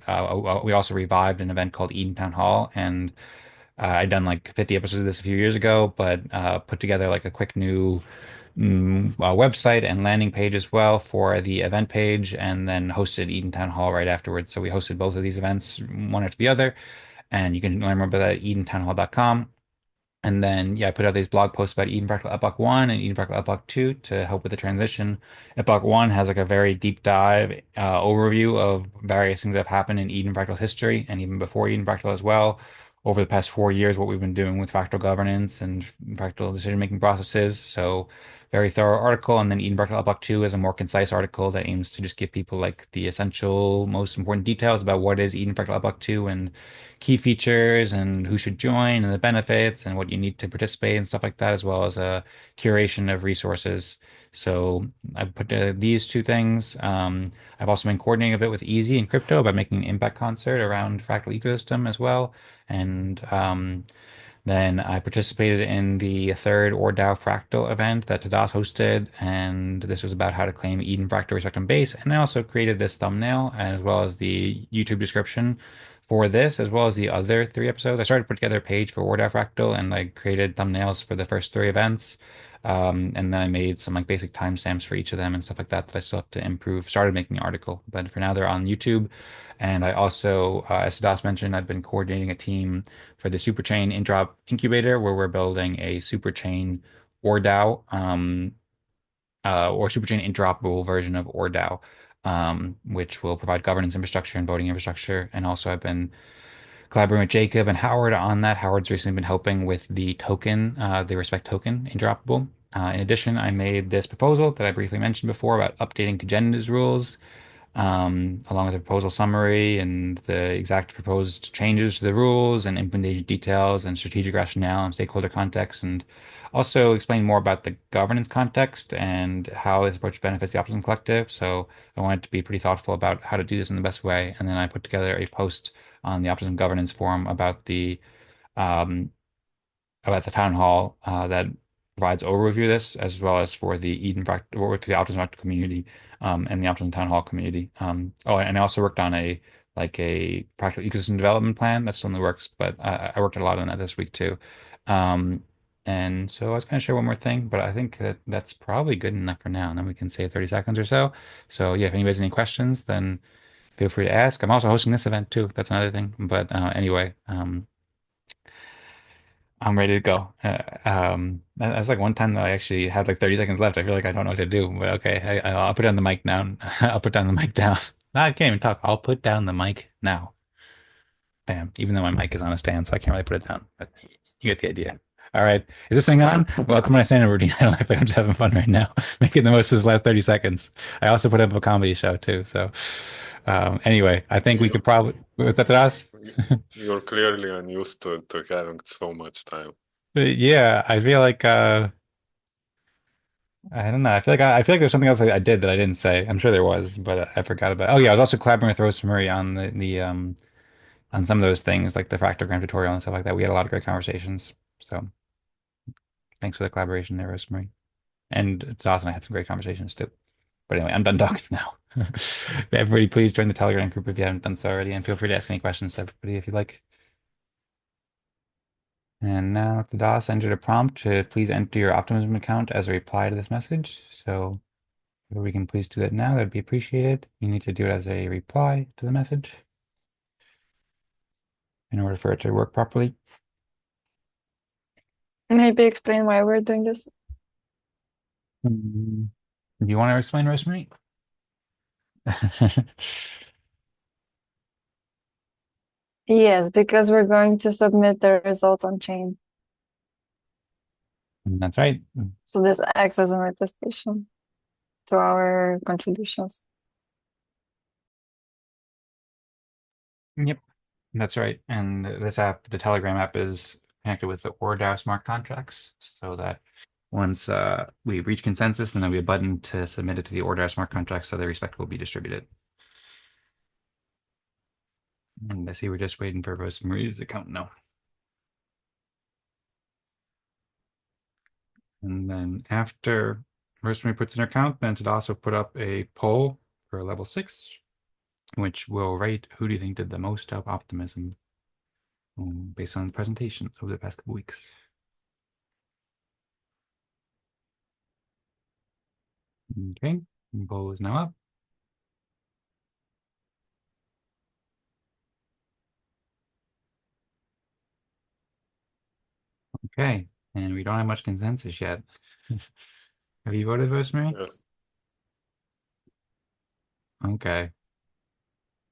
we also revived an event called Eden Town Hall, and I'd done like 50 episodes of this a few years ago, but put together like a quick new website and landing page as well for the event page, and then hosted Eden Town Hall right afterwards. So we hosted both of these events, one after the other, and you can learn more about that at edentownhall.com. And then, yeah, I put out these blog posts about Eden Fractal Epoch 1 and Eden Fractal Epoch 2 to help with the transition. Epoch 1 has like a very deep dive overview of various things that have happened in Eden Fractal history and even before Eden Fractal as well. Over the past 4 years, what we've been doing with fractal governance and fractal decision-making processes. So very thorough article. And then Eden Fractal Epoch 2 is a more concise article that aims to just give people like the essential, most important details about what is Eden Fractal Epoch 2 and key features and who should join and the benefits and what you need to participate and stuff like that, as well as a curation of resources. So I put these two things. I've also been coordinating a bit with Easy and Crypto about making an impact concert around Fractal ecosystem as well. And then I participated in the third ORDAO Fractal event that Tadas hosted, and this was about how to claim Eden Fractal Respect and Base. And I also created this thumbnail as well as the YouTube description for this, as well as the other 3 episodes. I started to put together a page for ORDAO Fractal, and I created thumbnails for the first 3 events. And then I made some like basic timestamps for each of them and stuff like that that I still have to improve. Started making the article, but for now they're on YouTube. And I also, as Tadas mentioned, I've been coordinating a team for the Superchain Indrop Incubator, where we're building a Superchain ORDAO, or Superchain interoperable version of ORDAO, which will provide governance infrastructure and voting infrastructure. And also, I've been collaborating with Jacob and Howard on that. Howard's recently been helping with the token, the Respect token interoperable. In addition, I made this proposal that I briefly mentioned before about updating Magenda's rules, along with a proposal summary and the exact proposed changes to the rules and implementation details and strategic rationale and stakeholder context, and also explain more about the governance context and how this approach benefits the Optimism Collective. So I wanted to be pretty thoughtful about how to do this in the best way. And then I put together a post on the Optimism Governance forum um, about the town hall that provides overview of this, as well as for the Eden Fractal, or with the Optimism Fractal community, and the Optimism Town Hall community. Oh, and I also worked on a practical ecosystem development plan that's still in the works, but I worked a lot on that this week too. And so I was going to share one more thing, but I think that's probably good enough for now. And then we can save 30 seconds or so. So yeah, if anybody has any questions, then feel free to ask. I'm also hosting this event too. That's another thing. But anyway, I'm ready to go. That's like one time that I actually had like 30 seconds left. I feel like I don't know what to do, but okay, I'll put down the mic now. I'll put down the mic down. No, I can't even talk. I'll put down the mic now. Bam. Even though my mic is on a stand, so I can't really put it down. But you get the idea. All right. Is this thing on? Welcome to my stand-up routine. I don't know if I'm just having fun right now, making the most of this last 30 seconds. I also put up a comedy show too. So anyway, I think we could probably. Was that us? You're clearly unused to having so much time. Yeah, I feel like I don't know. I feel like there's something else I did that I didn't say. I'm sure there was, but I forgot about. Oh yeah, I was also collaborating with Rosmari on the on some of those things, like the fractogram tutorial and stuff like that. We had a lot of great conversations. So thanks for the collaboration there, Rosmari. And Tadas and I had some great conversations too. But anyway, I'm done talking now. Everybody, please join the Telegram group if you haven't done so already, and feel free to ask any questions to everybody if you like. And now Tadas entered a prompt to please enter your Optimism account as a reply to this message. So if we can please do that now, that'd be appreciated. You need to do it as a reply to the message in order for it to work properly. Maybe explain why we're doing this. Do you want to explain, Rosemary? Yes, because we're going to submit the results on chain. That's right. So this acts as an attestation to our contributions. Yep, that's right. And this app, the Telegram app, is connected with the ORDAO smart contracts so that once we reach consensus, then there'll be a button to submit it to the ORDAO smart contracts so the respect will be distributed. And I see we're just waiting for Rosemari's account now. And then after Rosemary puts in her account, then Tadas will put up a poll for level 6, which will rate who do you think did the most of optimism based on the presentations over the past couple weeks. Okay, the poll is now up. Okay, and we don't have much consensus yet. Have you voted, Rosemary? Yes. Okay.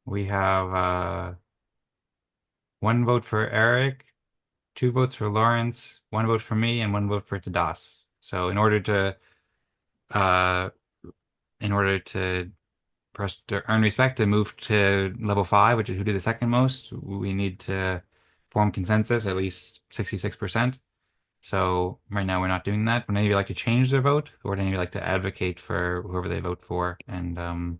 We have one vote for Eric, two votes for Lawrence, one vote for me, and one vote for Tadas. So uh in order to for us to earn respect to move to level 5, which is who did the second most, we need to form consensus, at least 66%. So right now we're not doing that. Would any of you like to change their vote, or would any of you like to advocate for whoever they vote for and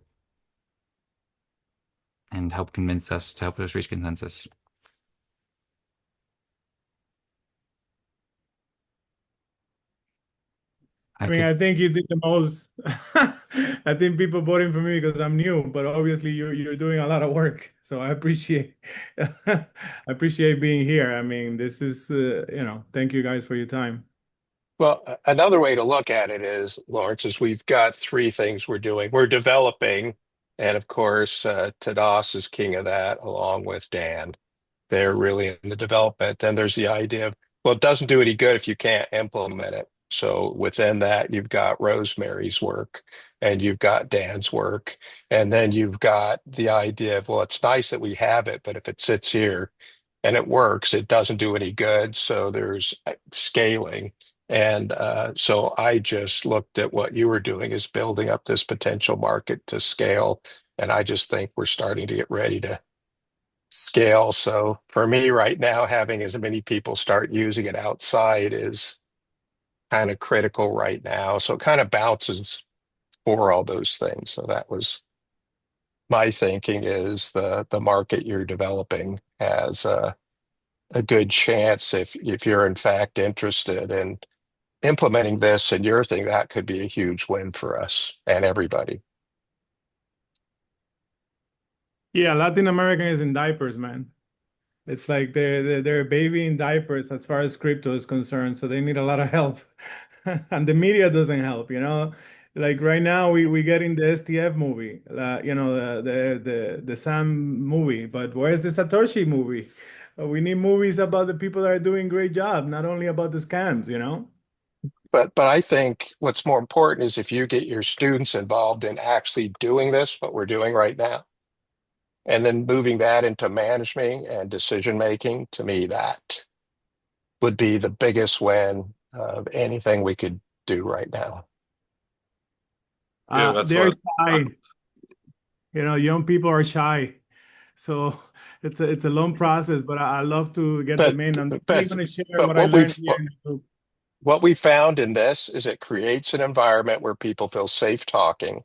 help convince us to help us reach consensus? I mean, I think you did the most. I think people voting for me because I'm new, but obviously you're doing a lot of work. So I appreciate I appreciate being here. I mean, this is thank you guys for your time. Well, another way to look at it is, Lawrence, is we've got three things we're doing. We're developing, and of course, Tadas is king of that, along with Dan. They're really in the development. Then there's the idea of, well, it doesn't do any good if you can't implement it. So within that, you've got Rosemary's work and you've got Dan's work. And then you've got the idea of, well, it's nice that we have it, but if it sits here and it works, it doesn't do any good. So there's scaling. And so I just looked at what you were doing is building up this potential market to scale. And I just think we're starting to get ready to scale. So for me right now, having as many people start using it outside is kind of critical right now. So it kind of bounces for all those things. So that was my thinking is the market you're developing has a good chance if you're in fact interested in implementing this and your thing, that could be a huge win for us and everybody. Yeah, Latin American is in diapers, man. It's like they're a baby in diapers as far as crypto is concerned, so they need a lot of help. And the media doesn't help, you know. Like right now we getting the STF movie, the Sam movie, but where's the Satoshi movie? We need movies about the people that are doing great job, not only about the scams, you know? But I think what's more important is if you get your students involved in actually doing this, what we're doing right now, and then moving that into management and decision making, to me, that would be the biggest win of anything we could do right now. Yeah, that's They're what. shy, you know, young people are shy. So it's a long process, but I love to get But them in. I'm definitely but going to share but what I what learned we've here in the group. what we found in this is it creates an environment where people feel safe talking.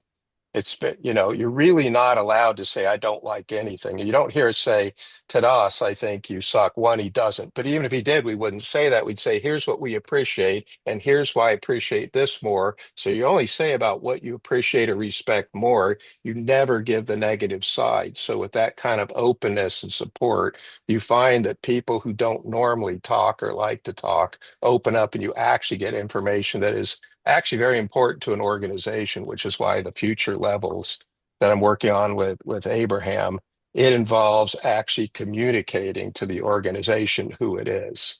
You're really not allowed to say, I don't like anything. You don't hear us say, Tadas, I think you suck. One, he doesn't. But even if he did, we wouldn't say that. We'd say, here's what we appreciate, and here's why I appreciate this more. So you only say about what you appreciate or respect more. You never give the negative side. So with that kind of openness and support, you find that people who don't normally talk or like to talk open up and you actually get information that is actually very important to an organization, which is why the future levels that I'm working on with Abraham, it involves actually communicating to the organization who it is.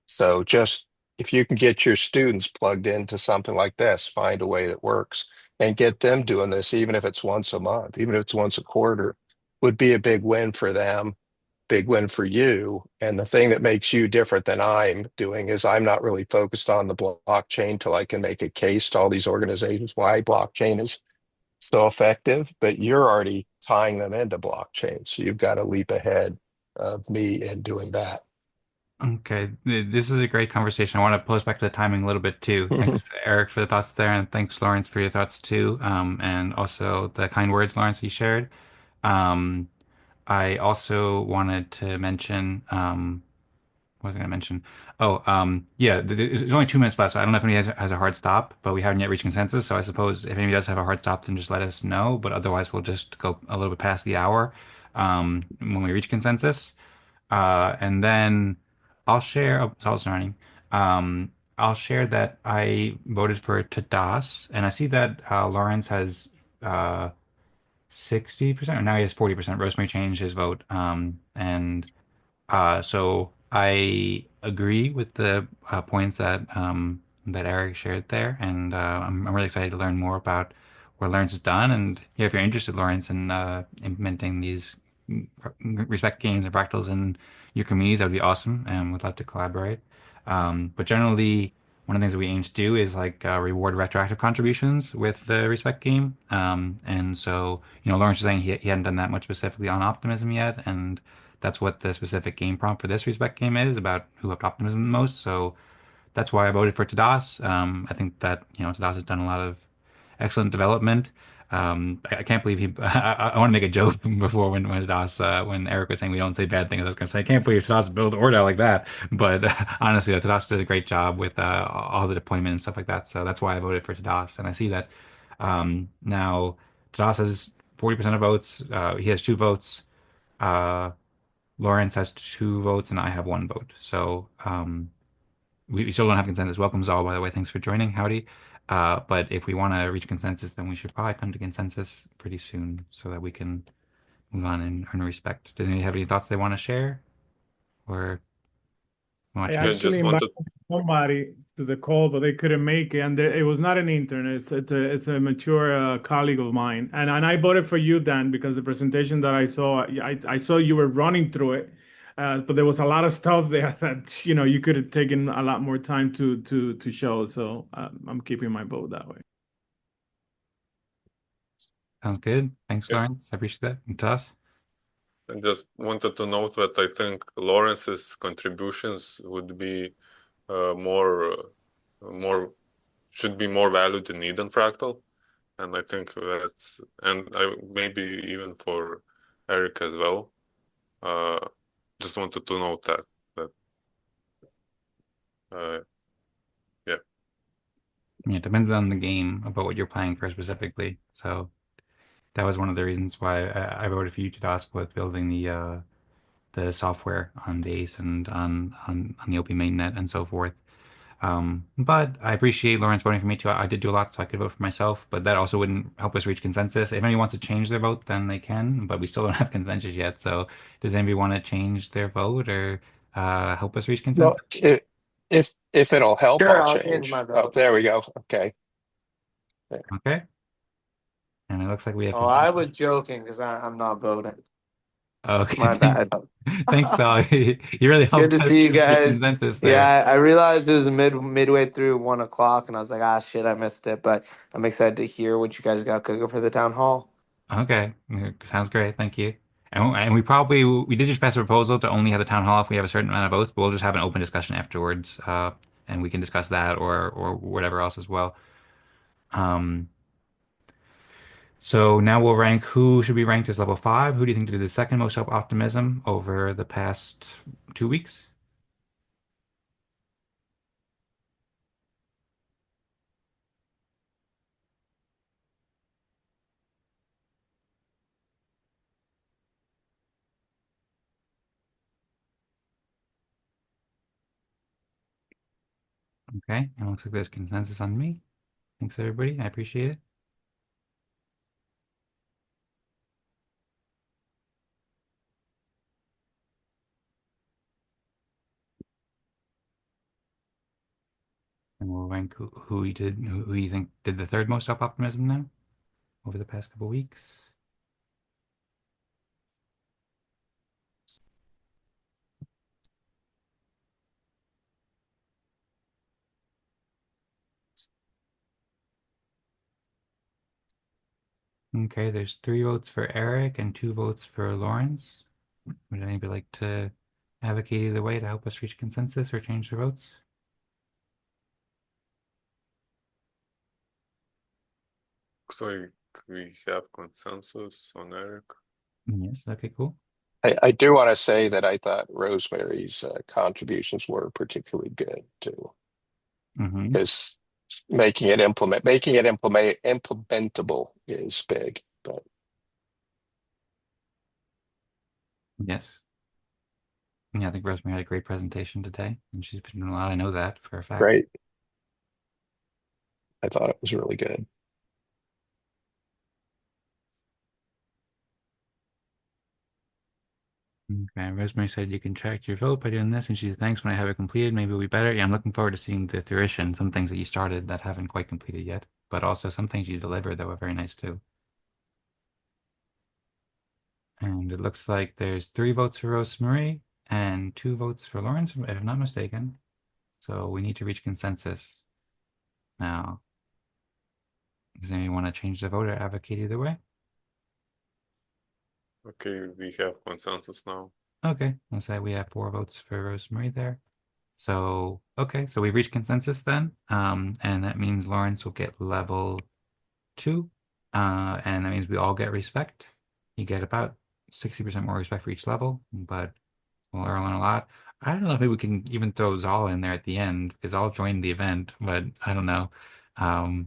So just if you can get your students plugged into something like this, find a way that works and get them doing this, even if it's once a month, even if it's once a quarter, would be a big win for them, big win for you. And the thing that makes you different than I'm doing is I'm not really focused on the blockchain till I can make a case to all these organizations why blockchain is so effective, but you're already tying them into blockchain. So you've got a leap ahead of me in doing that. Okay, this is a great conversation. I want to post back to the timing a little bit too. Thanks, Eric, for the thoughts there, and thanks, Lawrence, for your thoughts too, and also the kind words, Lawrence, you shared. Um, I also wanted to mention, what was I going to mention? Oh, yeah, there's only 2 minutes left, so I don't know if anybody has a hard stop, but we haven't yet reached consensus. So I suppose if anybody does have a hard stop, then just let us know. But otherwise, we'll just go a little bit past the hour, when we reach consensus. And then I'll share. Oh, it's all starting. I'll share that I voted for Tadas, and I see that Lawrence has 60%, or now he has 40%. Rosemary changed his vote, and so I agree with the points that Eric shared there, and I'm really excited to learn more about what Lawrence has done. And yeah, if you're interested, Lawrence, in implementing these respect gains and fractals in your communities, that would be awesome, and we'd love to collaborate. But generally, one of the things that we aim to do is like reward retroactive contributions with the respect game. And so, Lawrence was saying he hadn't done that much specifically on optimism yet, and that's what the specific game prompt for this respect game is about who upped optimism the most. So that's why I voted for Tadas. I think that Tadas has done a lot of excellent development. I can't believe he. I want to make a joke before when Tadas when Eric was saying we don't say bad things. I was going to say I can't believe Tadas built ORDAO like that. But honestly, Tadas did a great job with all the deployment and stuff like that. So that's why I voted for Tadas. And I see that now Tadas has 40% of votes. He has 2 votes. Lawrence has 2 votes and I have 1 vote. So we still don't have consensus. Welcome, Zal, by the way. Thanks for joining. Howdy. But if we want to reach consensus, then we should probably come to consensus pretty soon so that we can move on and earn respect. Does anybody have any thoughts they want to share? Or I Yeah, actually just invited wanted somebody to the call, but they couldn't make it, and it was not an intern. It's a mature colleague of mine, and I voted for you, Dan, because the presentation that I saw, I saw you were running through it, but there was a lot of stuff there that you could have taken a lot more time to show. So I'm keeping my vote that way. sounds good. Thanks, yeah, Lawrence. I appreciate that. And Toss? I just wanted to note that I think Lawrence's contributions would be more should be more valued in Eden Fractal, and I think and I maybe even for Eric as well. Just wanted to note that uh, yeah. Yeah, it depends on the game about what you're playing for specifically. So that was one of the reasons why I voted for you, Tadas, with building the software on the ACE and on the OP mainnet and so forth. But I appreciate Lawrence voting for me too. I did do a lot, so I could vote for myself, but that also wouldn't help us reach consensus. If anyone wants to change their vote, then they can, but we still don't have consensus yet. So does anybody want to change their vote or help us reach Well, consensus? if it'll help, Sure, I'll I'll change my change. Oh, vote. there we go. Okay. There. Okay. And it looks like we have Oh, I consensus. was joking because I'm not voting. Okay, My bad. thanks, Sal. You really Good helped to us see you reach guys. consensus Yeah, there. I realized it was midway through 1 o'clock, and I was like, ah, shit, I missed it. But I'm excited to hear what you guys got cooking for the town hall. Okay, sounds great. Thank you. And we did just pass a proposal to only have the town hall if we have a certain amount of votes, but we'll just have an open discussion afterwards, and we can discuss that or whatever else as well. Um, so now we'll rank who should be ranked as level 5. Who do you think did the second most help optimism over the past 2 weeks? Okay, and it looks like there's consensus on me. Thanks, everybody. I appreciate it. And we'll rank who you think did the third most help optimism now over the past couple weeks. Okay, there's 3 votes for Eric and 2 votes for Lawrence. Would anybody like to advocate either way to help us reach consensus or change their votes? Looks like we have consensus on Eric. Yes, okay, cool. I do want to say that I thought Rosemary's contributions were particularly good too, Mm-hmm. because making it implementable is big. But Yes. Yeah, I think Rosemary had a great presentation today, and she's been doing a lot. I know that for a fact. great. I thought it was really good. Okay, Rosemary said you can track your vote by doing this, and she said, thanks, when I have it completed, maybe it'll be better. Yeah, I'm looking forward to seeing the fruition, some things that you started that haven't quite completed yet, but also some things you delivered that were very nice too. And it looks like there's 3 votes for Rosemarie and 2 votes for Lawrence, if I'm not mistaken. So we need to reach consensus. Now, does anyone want to change the vote or advocate either way? Okay, we have consensus now. Okay, let's say we have 4 votes for Rosemarie there. So, okay, so we've reached consensus then. And that means Lawrence will get level 2. And that means we all get respect. You get about 60% more respect for each level, but we'll learn a lot. I don't know if maybe we can even throw Zal in there at the end because Zal joined the event, but I don't know. I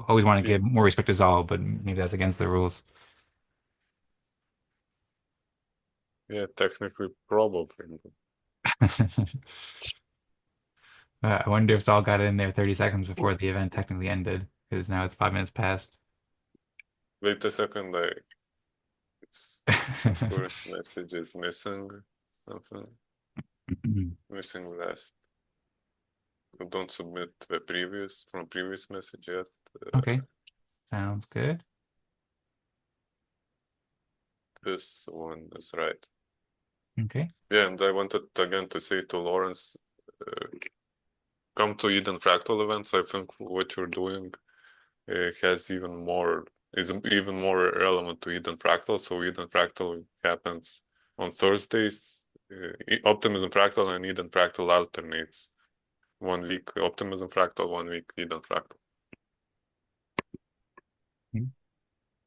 always want to give more respect to Zal, but maybe that's against the rules. Yeah, technically, probably. I wonder if Zal got in there 30 seconds before the event technically ended, because now it's 5 minutes past. Wait a second, it's current message is missing something. Missing last. Don't submit the previous message yet. Okay, sounds good. This one is right. Okay. Yeah, and I wanted again to say to Lawrence, come to Eden Fractal events. I think what you're doing is even more relevant to Eden Fractal. So Eden Fractal happens on Thursdays. Optimism Fractal and Eden Fractal alternates. 1 week Optimism Fractal, 1 week Eden Fractal.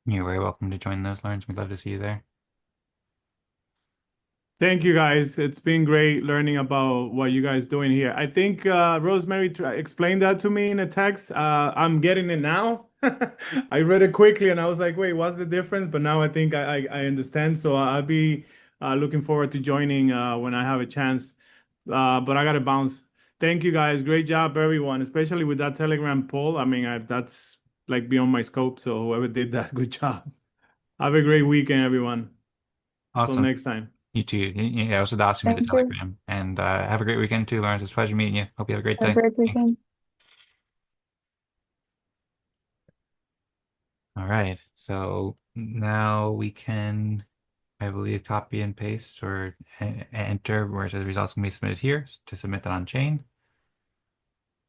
You're very welcome to join those, Lawrence. We'd love to see you there. Thank you, guys. It's been great learning about what you guys doing here. I think Rosemary explained that to me in a text. I'm getting it now. I read it quickly and I was like, wait, what's the difference? But now I think I understand. So I'll be looking forward to joining when I have a chance. But I got to bounce. Thank you, guys. Great job, everyone, especially with that Telegram poll. I mean, that's like beyond my scope. So whoever did that, good job. Have a great weekend, everyone. Awesome. Till next time. You too. Yeah, also Tadas made the Telegram. And have a great weekend too, Lawrence. It's a pleasure meeting you. Hope you have a great day. Have a great weekend. All right. So now we can, I believe, copy and paste or enter where it says results can be submitted here to submit that on chain.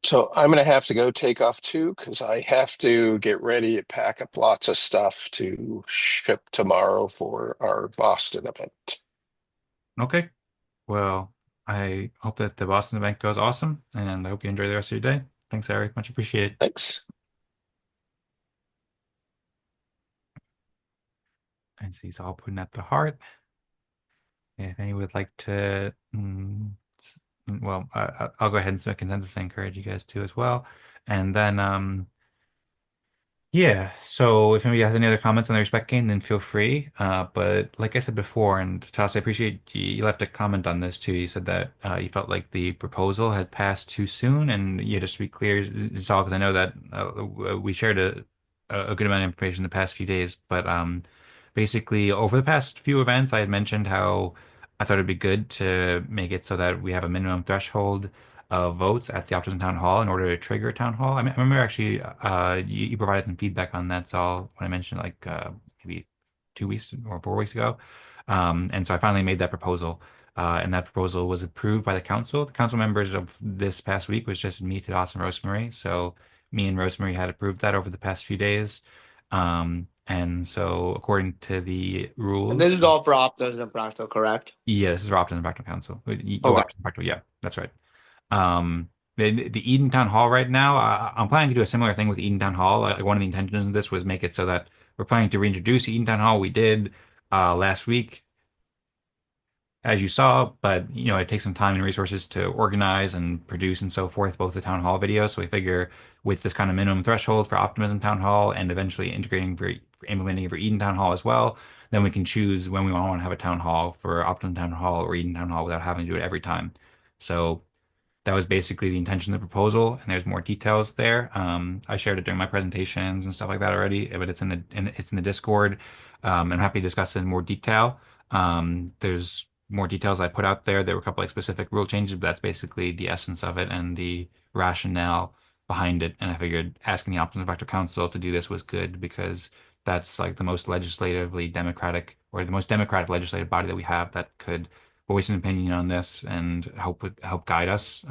So I'm going to have to go take off too because I have to get ready to pack up lots of stuff to ship tomorrow for our Boston event. Okay. Well, I hope that the Boston event goes awesome, and I hope you enjoy the rest of your day. Thanks, Eric. Much appreciated. Thanks. I see it's all putting at the heart. If anyone would like to, well, I'll go ahead and submit consensus. I encourage you guys to as well. And then, yeah, so if anybody has any other comments on the respect gain, then feel free. But like I said before, and Tadas, I appreciate you left a comment on this too. You said that you felt like the proposal had passed too soon, and yeah, just to be clear, it's all because I know that we shared a good amount of information the past few days. But basically, over the past few events, I had mentioned how I thought it'd be good to make it so that we have a minimum threshold votes at the Optimism Town Hall in order to trigger a town hall. I mean, I remember actually you provided some feedback on that, so when I mentioned like maybe 2 weeks or 4 weeks ago. And so I finally made that proposal, and that proposal was approved by the council. The council members of this past week was just me, Tadas, and Rosmari. So me and Rosmari had approved that over the past few days. And so according to the rules, And this is all for Optimism Fractal, correct? yeah, this is for Optimism Fractal Council. Okay. Optimism Fractal, yeah, that's right. The Eden Town Hall right now, I'm planning to do a similar thing with Eden Town Hall. One of the intentions of this was make it so that we're planning to reintroduce Eden Town Hall. We did last week, as you saw, but you know it takes some time and resources to organize and produce and so forth, both the town hall videos. So we figure with this kind of minimum threshold for Optimism Town Hall and eventually integrating for implementing it for Eden Town Hall as well, then we can choose when we want to have a town hall for Optimism Town Hall or Eden Town Hall without having to do it every time. So that was basically the intention of the proposal, and there's more details there. I shared it during my presentations and stuff like that already, but it's in the Discord. I'm happy to discuss it in more detail. There's more details I put out there. There were a couple like specific rule changes, but that's basically the essence of it and the rationale behind it. And I figured asking the Optimism Fractal Council to do this was good because that's like the most legislatively democratic or the most democratic legislative body that we have that could voice an opinion on this and help guide us.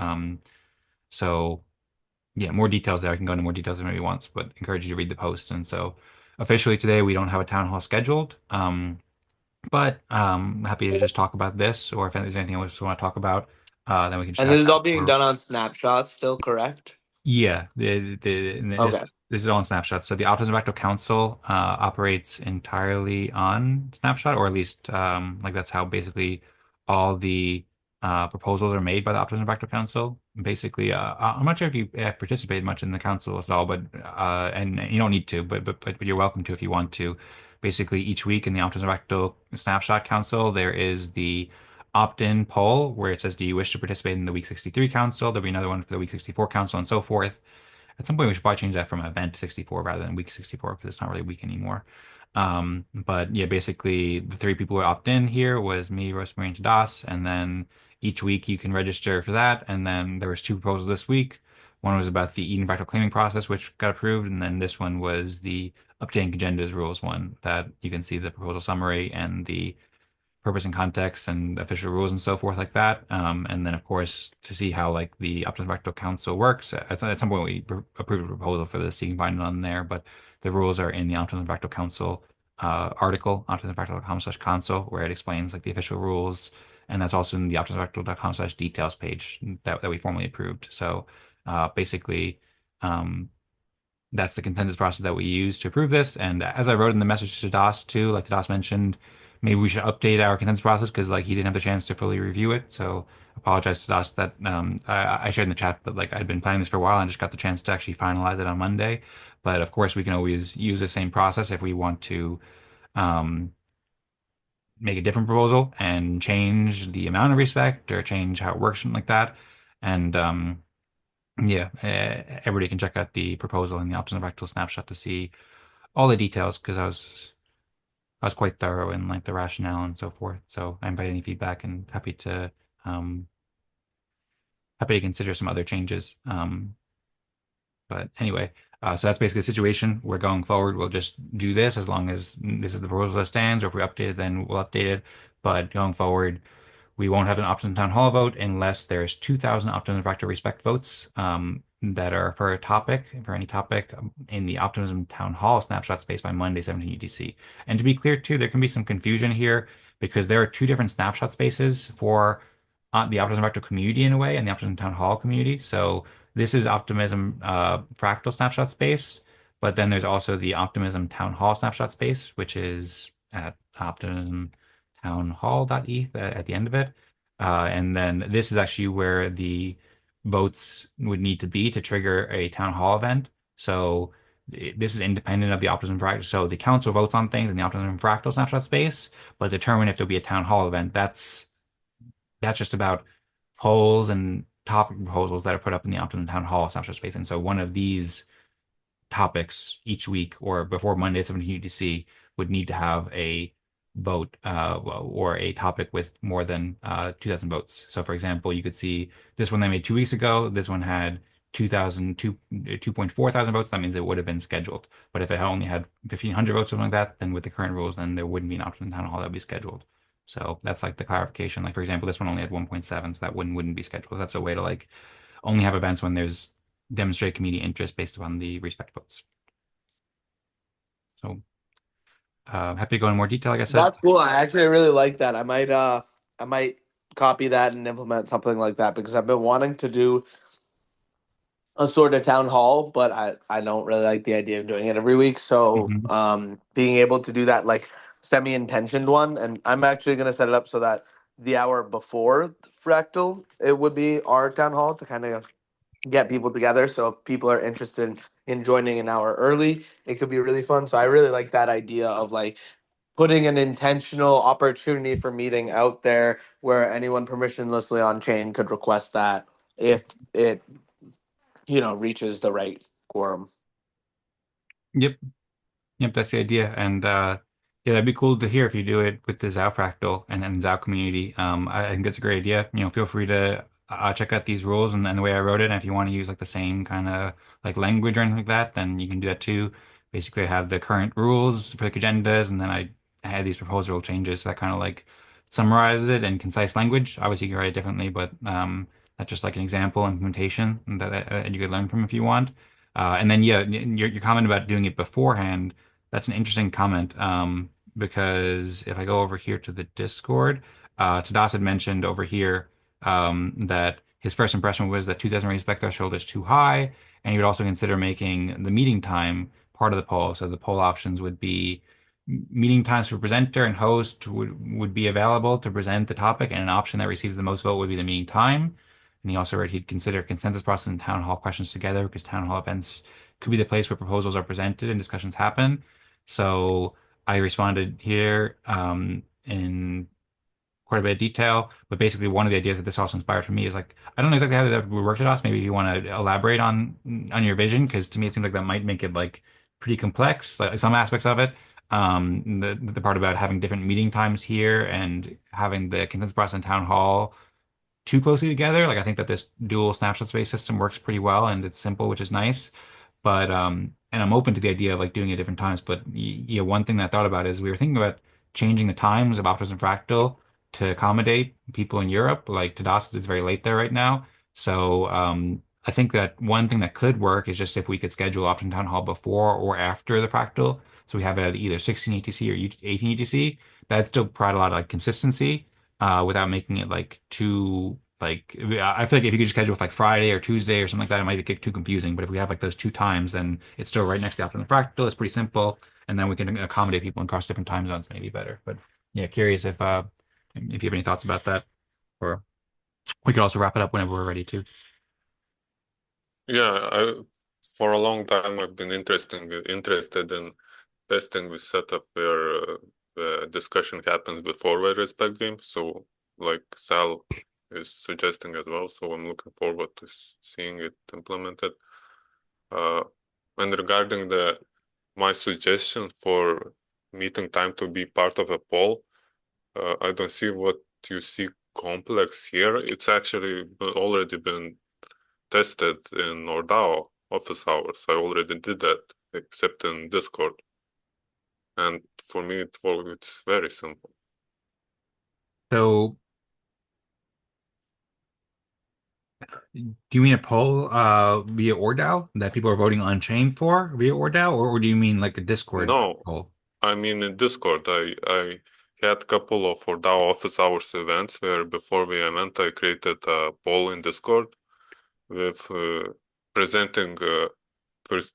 So yeah, more details there. I can go into more details if anybody wants, but encourage you to read the post. And so officially today we don't have a town hall scheduled. But happy to just talk about this, or if there's anything else you want to talk about, then we can And chat. this is all being done on snapshots still, correct? Yeah, Okay. this is all in snapshots. So the Optimism Fractal Council operates entirely on snapshot, or at least like that's how basically all the proposals are made by the Optimism Fractal Council. Basically, I'm not sure if you participated much in the council at all, but and you don't need to, but you're welcome to if you want to. Basically, each week in the Optimism Fractal Snapshot Council, there is the opt-in poll where it says, do you wish to participate in the week 63 council? There'll be another one for the week 64 council and so forth. At some point, we should probably change that from event 64 rather than week 64 because it's not really a week anymore. But yeah, basically the three people who opt in here was me, Rosmari, and Tadas. And then each week you can register for that. And then there was two proposals this week. One was about the Eden Fractal claiming process, which got approved. And then this one was the updating agendas rules one that you can see the proposal summary and the purpose and context and official rules and so forth like that. And then of course to see how like the Optimism Fractal Council works. At some point we approved a proposal for this, so you can find it on there. But the rules are in the Optimism Fractal Council article, optimismfractal.com/console, where it explains like the official rules, and that's also in the optimismfractal.com/details page that we formally approved. So basically. That's the consensus process that we use to approve this. And as I wrote in the message to Das too, like Das mentioned, maybe we should update our consensus process because like he didn't have the chance to fully review it. So apologize to Das that I shared in the chat, but like I'd been planning this for a while and just got the chance to actually finalize it on Monday. But of course, we can always use the same process if we want to um, make a different proposal and change the amount of respect or change how it works, something like that. And yeah, everybody can check out the proposal in the Optimism Fractal snapshot to see all the details because I was quite thorough in like the rationale and so forth. So I invite any feedback and um happy to consider some other changes. But anyway, so that's basically the situation. We're going forward. We'll just do this as long as this is the proposal that stands, or if we update it, then we'll update it. But going forward, we won't have an Optimism Town Hall vote unless there's 2,000 Optimism Fractal Respect votes that are for a topic, for any topic in the Optimism Town Hall snapshot space by Monday, 17 UTC. And to be clear, too, there can be some confusion here because there are two different snapshot spaces for the Optimism Fractal community in a way and the Optimism Town Hall community. So this is Optimism Fractal snapshot space, but then there's also the Optimism Town Hall snapshot space, which is at Optimism townhall.eth at the end of it. And then this is actually where the votes would need to be to trigger a town hall event. So this is independent of the Optimism Fractal. So the council votes on things in the Optimism Fractal snapshot space, but determine if there'll be a town hall event. That's just about polls and topic proposals that are put up in the Optimism Town Hall snapshot space. And so one of these topics each week or before Monday, 17 UTC would need to have a vote or a topic with more than 2,000 votes. So for example, you could see this one they made 2 weeks ago. This one had 2.4 thousand votes. That means it would have been scheduled. But if it only had 1,500 votes, something like that, then with the current rules, then there wouldn't be an Optimism Town Hall that would be scheduled. So that's like the clarification. Like for example, this one only had 1.7, so that wouldn't be scheduled. That's a way to like only have events when there's demonstrated community interest based upon the respect votes. So happy to go in more detail, like I said. That's cool. I actually really like that. I might copy that and implement something like that because I've been wanting to do a sort of town hall, but I don't really like the idea of doing it every week. So being able to do that like semi-intentioned one, and I'm actually gonna set it up so that the hour before Fractal, it would be our town hall to kind of get people together. So if people are interested in joining an hour early, it could be really fun. So I really like that idea of like putting an intentional opportunity for meeting out there where anyone permissionlessly on chain could request that if it reaches the right quorum. Yep, that's the idea. And Yeah, that'd be cool to hear if you do it with the Zao Fractal and Zao community. I think that's a great idea. Feel free to check out these rules and the way I wrote it. And if you want to use like the same kind of like language or anything like that, then you can do that too. Basically, I have the current rules for the agendas, and then I had these proposed rule changes that kind of like summarizes it in concise language. Obviously, you can write it differently, but that's just like an example implementation that you could learn from if you want. And then yeah, your comment about doing it beforehand. That's an interesting comment. Because if I go over here to the Discord, Tadas had mentioned over here that his first impression was that 2,000 respect threshold is too high, and he would also consider making the meeting time part of the poll. So the poll options would be meeting times for presenter and host would be available to present the topic, and an option that receives the most vote would be the meeting time. And he also wrote he'd consider consensus process and town hall questions together because town hall events could be the place where proposals are presented and discussions happen. So I responded here in quite a bit of detail, but basically one of the ideas that this also inspired for me is like I don't know exactly how that would work at us. Maybe if you want to elaborate on your vision, because to me it seems like that might make it like pretty complex, like some aspects of it. The part about having different meeting times here and having the consensus process in town hall too closely together. Like I think that this dual snapshot space system works pretty well and it's simple, which is nice. But and I'm open to the idea of like doing it at different times. But one thing that I thought about is we were thinking about changing the times of Optimism Fractal to accommodate people in Europe. Like Tadas, it's very late there right now. So I think that one thing that could work is just if we could schedule Optimum Town Hall before or after the Fractal. So we have it at either 16 ETC or 18 ETC. That'd still provide a lot of like consistency without making it like too like I feel like if you could just schedule with like Friday or Tuesday or something like that, it might get too confusing. But if we have like those two times, then it's still right next to the Optimum Fractal. It's pretty simple, and then we can accommodate people across different time zones, maybe better. But yeah, curious if you have any thoughts about that, or we could also wrap it up whenever we're ready to. Yeah, for a long time I've been interested in testing the setup where the discussion happens before the respect game. So like Sal is suggesting as well. So I'm looking forward to seeing it implemented. And regarding my suggestion for meeting time to be part of a poll, I don't see what you see complex here. It's actually already been tested in ORDAO office hours. I already did that, except in Discord. And for me, it's very simple. So, do you mean a poll via ORDAO that people are voting on chain for via ORDAO, or do you mean like a Discord No, poll? I mean in Discord. I had a couple of ORDAO office hours events where before the event I created a poll in Discord with presenting first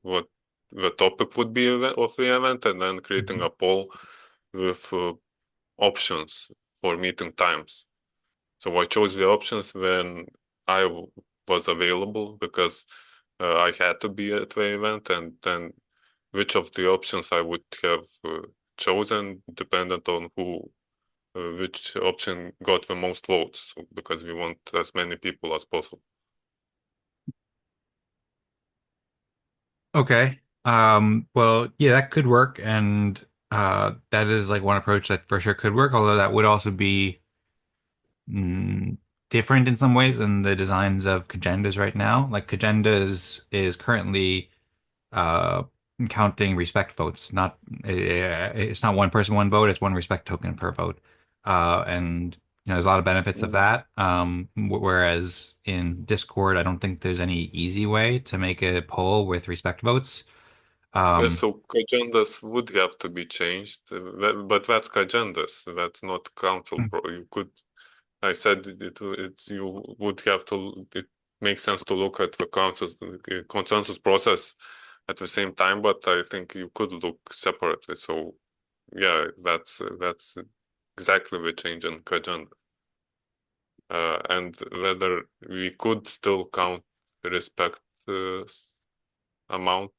what the topic would be of the event, and then creating a poll with options for meeting times. So I chose the options when I was available because I had to be at the event, and then which of the options I would have chosen dependent on which option got the most votes, so, because we want as many people as possible. Okay. Well, yeah, that could work, and that is like one approach that for sure could work, although that would also be different in some ways than the designs of Kagendas right now. Like Kagendas is currently uh counting respect votes, not it's not one person, one vote, it's one respect token per vote. And there's a lot of benefits of that. Whereas in Discord, I don't think there's any easy way to make a poll with respect votes. So agendas would have to be changed, but that's agendas. That's not council pro. You could, I said you would have to. It makes sense to look at the consensus process at the same time, but I think you could look separately. So yeah, that's exactly the change in agenda. And whether we could still count the respect amount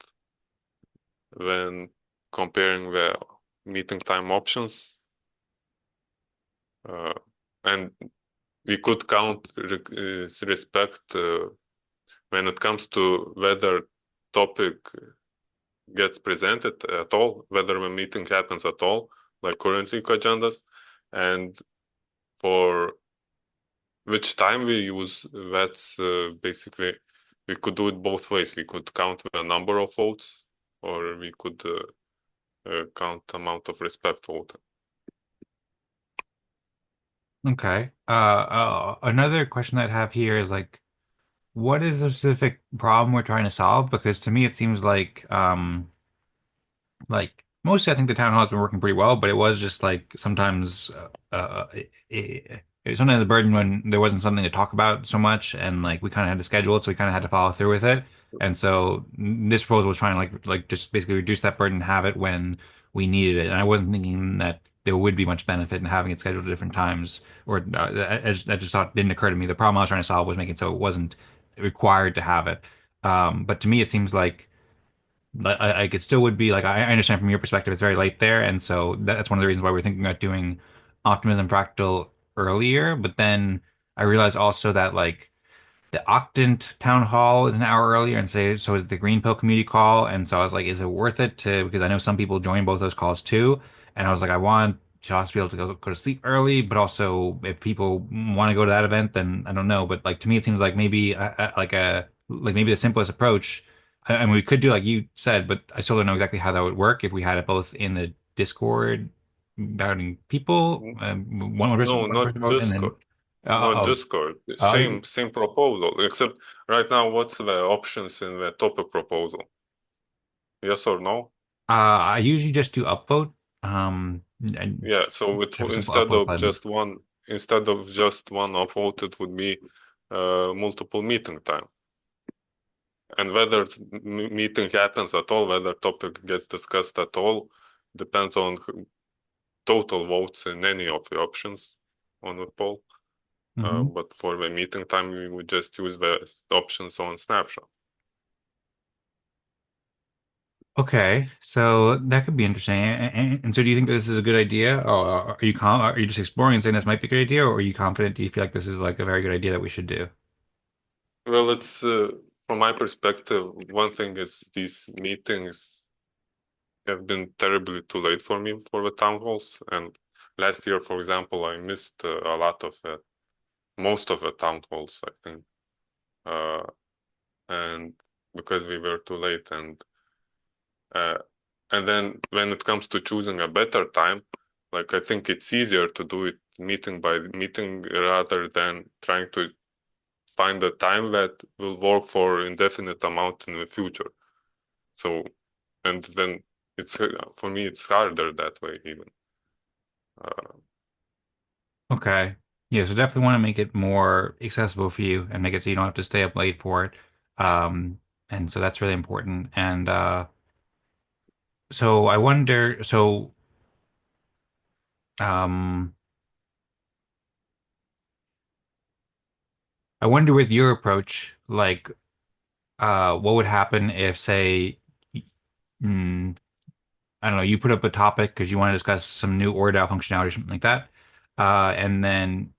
when comparing the meeting time options. And we could count respect when it comes to whether topic gets presented at all, whether the meeting happens at all, like currently agendas, and for which time we use, that's basically, we could do it both ways. We could count the number of votes, or we could count amount of respect voted. Okay. Another question that I have here is like, what is the specific problem we're trying to solve? Because to me, it seems like mostly I think the town hall has been working pretty well, but it was just like sometimes it was sometimes a burden when there wasn't something to talk about so much, and like we kind of had to schedule it, so we kind of had to follow through with it. And so this proposal was trying to like just basically reduce that burden and have it when we needed it. And I wasn't thinking that there would be much benefit in having it scheduled at different times, or I just thought didn't occur to me. The problem I was trying to solve was making it so it wasn't required to have it. But to me, it seems like it still would be like I understand from your perspective it's very late there, and so that's one of the reasons why we're thinking about doing Optimism Fractal earlier. But then I realized also that like the Octant town hall is an hour earlier, and so is the Green Pill community call. And so I was like, is it worth it to, because I know some people join both those calls too. And I was like, I want Josh to be able to go to sleep early, but also if people want to go to that event, then I don't know. But like to me, it seems like maybe like maybe the simplest approach. I mean, we could do like you said, but I still don't know exactly how that would work if we had it both in the Discord, routing people, No, one person not vote, and then Discord. Not Discord. oh, Same proposal, except right now, what's the options in the topic proposal? Yes or no? I usually just do upvote. And Yeah, so have a simple upvote button. instead of just one upvote, it would be multiple meeting time. And whether meeting happens at all, whether topic gets discussed at all, depends on total votes in any of the options on the poll. But for the meeting time, we would just use the options on snapshot. Okay, so that could be interesting. And so, do you think that this is a good idea, or are you just exploring and saying this might be a good idea, or are you confident? Do you feel like this is like a very good idea that we should do? Well, it's from my perspective, one thing is these meetings have been terribly too late for me for the town halls. And last year, for example, I missed a lot of most of the town halls, I think. And because we were too late, and then when it comes to choosing a better time, like I think it's easier to do it meeting by meeting rather than trying to find a time that will work for indefinite amount in the future. So, and then it's for me it's harder that way even. Okay, yeah. So definitely want to make it more accessible for you and make it so you don't have to stay up late for it. Um, and so that's really important. And so I wonder. Um, I wonder with your approach, like, what would happen if, say, mm, I don't know, you put up a topic because you want to discuss some new ORDAO functionality or something like that, and then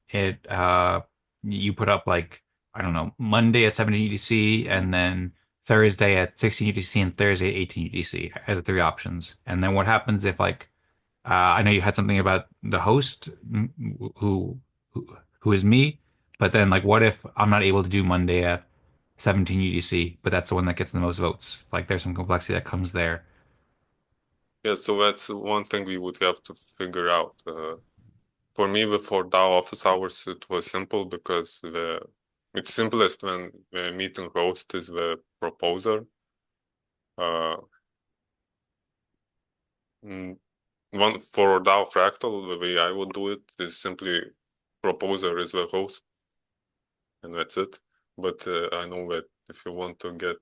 you put up like I don't know Monday at 17 UTC, and then Thursday at 16 UTC, and Thursday at 18 UTC as the three options. And then what happens if like I know you had something about the host who who is me, but then like what if I'm not able to do Monday at 17 UTC, but that's the one that gets the most votes? Like there's some complexity that comes there. Yeah, so that's one thing we would have to figure out. For me, before DAO office hours, it was simple because it's simplest when the meeting host is the proposer. One for DAO Fractal, the way I would do it is simply proposer is the host, and that's it. But I know that if you want to get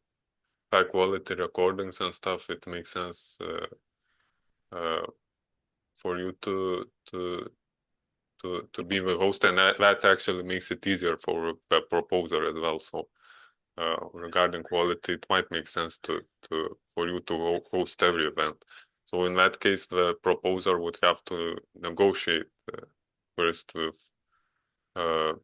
high quality recordings and stuff, it makes sense for you to be the host, and that actually makes it easier for the proposer as well. So regarding quality, it might make sense for you to host every event. So in that case, the proposer would have to negotiate first with the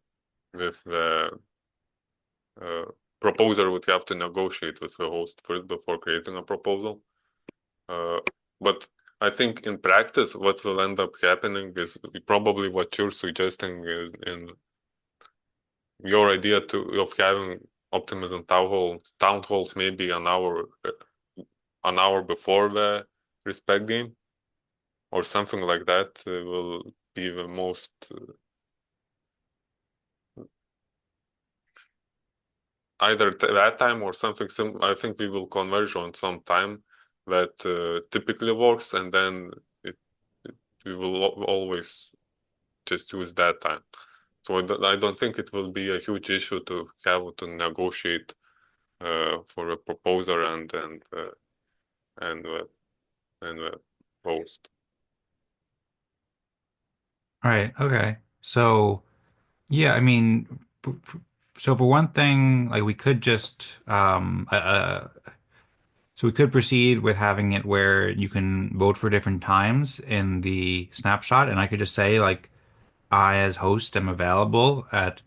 proposer would have to negotiate with the host first before creating a proposal. But I think in practice, what will end up happening is probably what you're suggesting in your idea of having optimism town halls maybe an hour before the respect game or something like that will be the most either that time or something I think we will converge on some time that typically works, and then we will always just use that time. So I don't think it will be a huge issue to have to negotiate for a proposer and post. Right. Okay. So, yeah, I mean, so for one thing, like we could just so we could proceed with having it where you can vote for different times in the snapshot, and I could just say like I, as host, am available at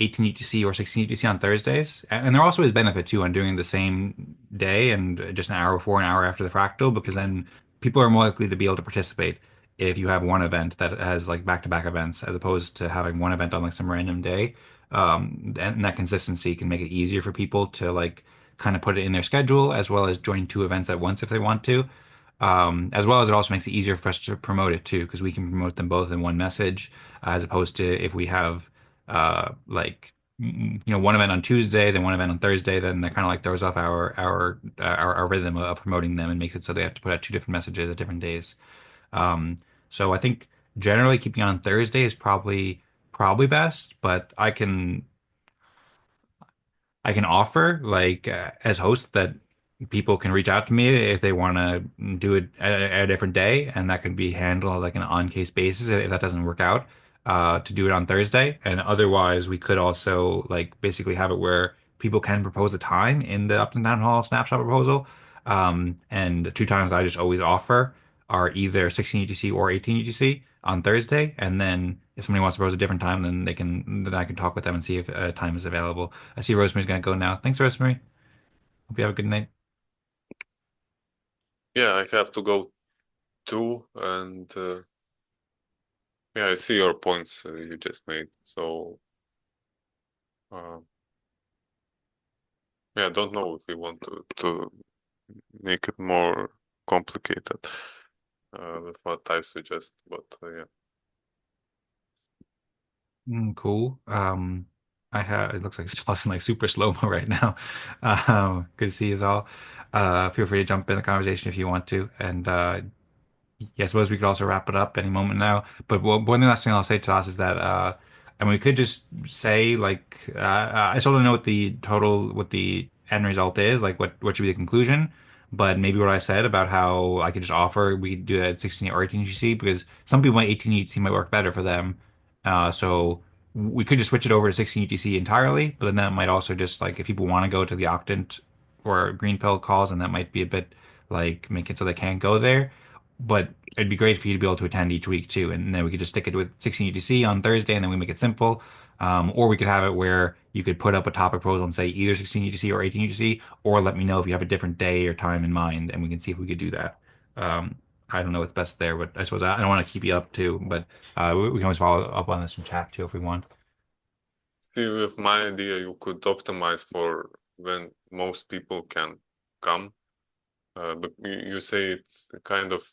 18 UTC or 16 UTC on Thursdays. And there also is benefit too on doing the same day and just an hour before, an hour after the fractal, because then people are more likely to be able to participate if you have one event that has like back-to-back events as opposed to having one event on like some random day. And that consistency can make it easier for people to like kind of put it in their schedule as well as join two events at once if they want to. As well as it also makes it easier for us to promote it too, because we can promote them both in one message, as opposed to if we have one event on Tuesday, then one event on Thursday, then that kind of like throws off our rhythm of promoting them and makes it so they have to put out two different messages at different days. Um, so I think generally keeping on Thursday is probably best, but I can offer like as host that people can reach out to me if they want to do it at a different day, and that can be handled like an on-case basis if that doesn't work out. To do it on Thursday, and otherwise we could also like basically have it where people can propose a time in the Upton Town Hall snapshot proposal. And the two times I just always offer are either 16 UTC or 18 UTC on Thursday, and then if somebody wants to propose a different time, then I can talk with them and see if a time is available. I see Rosemary's gonna go now. Thanks, Rosemary. Hope you have a good night. Yeah, I have to go too, and yeah, I see your points you just made. So uh, yeah, I don't know if we want to make it more complicated with what I suggest, but yeah. Cool. I have. It looks like it's pausing like super slow-mo right now. Good to see you all. Feel free to jump in the conversation if you want to, and yeah, I suppose we could also wrap it up any moment now. But one last thing I'll say to us is that, and we could just say like, I still don't know what the end result is, like what should be the conclusion. But maybe what I said about how I could just offer, we could do that at 16 or 18 UTC because some people at 18 UTC might work better for them. So we could just switch it over to 16 UTC entirely, but then that might also just like if people want to go to the Octant or green pill calls, and that might be a bit like make it so they can't go there, but it'd be great for you to be able to attend each week too. And then we could just stick it with 16 UTC on Thursday, and then we make it simple. Or we could have it where you could put up a topic proposal and say either 16 UTC or 18 UTC, or let me know if you have a different day or time in mind, and we can see if we could do that. I don't know what's best there, but I suppose I don't want to keep you up too, but we can always follow up on this in chat too if we want. See, with my idea, you could optimize for when most people can come. But you say it's kind of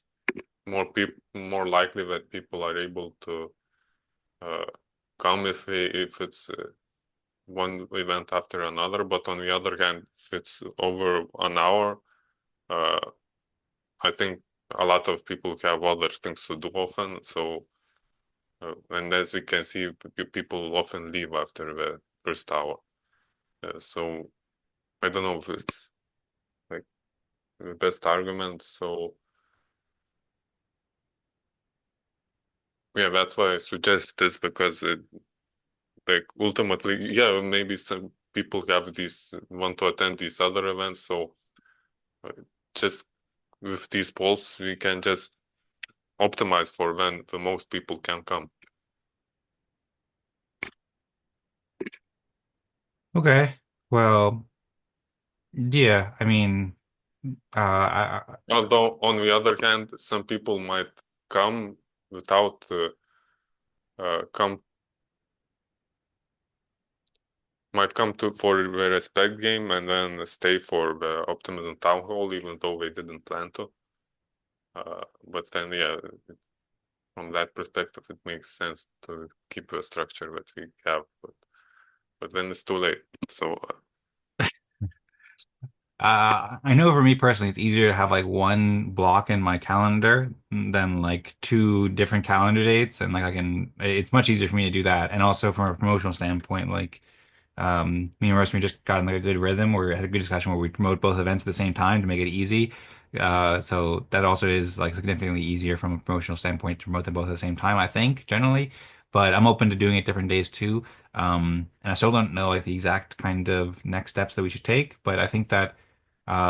more likely that people are able to come if it's one event after another. But on the other hand, if it's over an hour, uh, I think a lot of people have other things to do often. So, and as we can see, people often leave after the first hour. So I don't know if it's like the best argument. So yeah, that's why I suggest this because like ultimately, yeah, maybe some people want to attend these other events. So uh, just with these polls, we can just optimize for when the most people can come. Okay. Well, yeah, I mean, Although on the other hand, some people might come without come might come to for the respect game and then stay for the Optimism Town Hall, even though they didn't plan to. But then, yeah, from that perspective, it makes sense to keep the structure that we have. But then it's too late. So I know for me personally, it's easier to have like one block in my calendar than like two different calendar dates, and like it's much easier for me to do that. And also from a promotional standpoint, like me and Rosmari just got in like a good rhythm where we had a good discussion where we promote both events at the same time to make it easy. So that also is like significantly easier from a promotional standpoint to promote them both at the same time, I think, generally. But I'm open to doing it different days too. And I still don't know like the exact kind of next steps that we should take, but I think that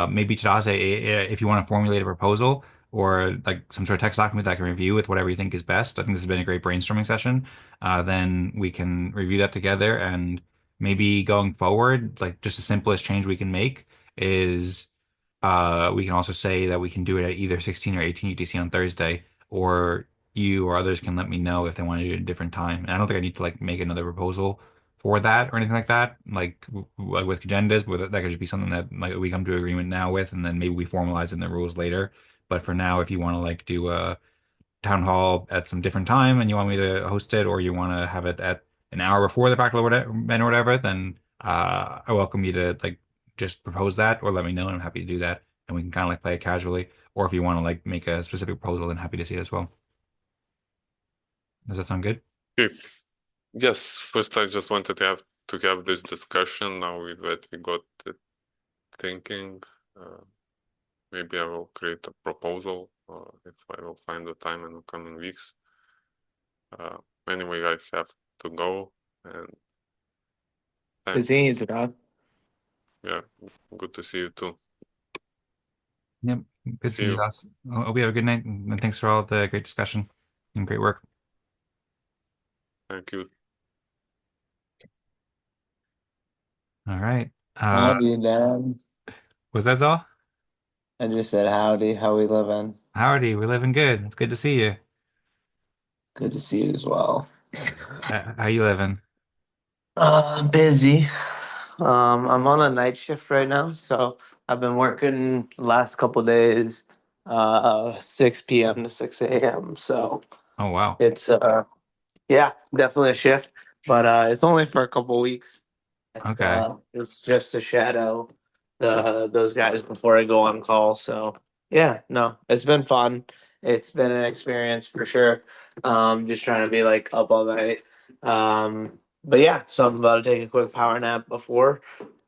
maybe Tadas, if you want to formulate a proposal or like some sort of text document that I can review with whatever you think is best. I think this has been a great brainstorming session. Then we can review that together and maybe going forward, like just the simplest change we can make is we can also say that we can do it at either 16 or 18 UTC on Thursday, or you or others can let me know if they want to do it at a different time. And I don't think I need to like make another proposal for that or anything like that, like with agendas, but that could just be something that like we come to agreement now with, and then maybe we formalize it in the rules later. But for now, if you want to like do a town hall at some different time and you want me to host it, or you want to have it at an hour before the Fractal event or whatever, then I welcome you to like just propose that or let me know, and I'm happy to do that, and we can kind of like play it casually. Or if you want to like make a specific proposal, then happy to see it as well. Does that sound good? if yes, first I just wanted to have this discussion now that we got it thinking. Maybe I will create a proposal if I will find the time in the coming weeks. Anyway, I have to go, and Good seeing you, thanks. Tadas. Yeah, good to see you too. Yep. Good See seeing you you. guys. Hope you have a good night, and thanks for all the great discussion and great work. Thank you. All right. Howdy, Dan. Was that all? I just said howdy. How we living? Howdy, we're living good. It's good to see you. Good to see you as well. How you living? Busy. I'm on a night shift right now, so I've been working the last couple days, 6 p.m. to 6 a.m. So Oh, wow. it's yeah, definitely a shift, but it's only for a couple weeks. And, Okay. it's just to shadow those guys before I go on call. So yeah, no, it's been fun. It's been an experience for sure. Just trying to be like up all night. But yeah, so I'm about to take a quick power nap before,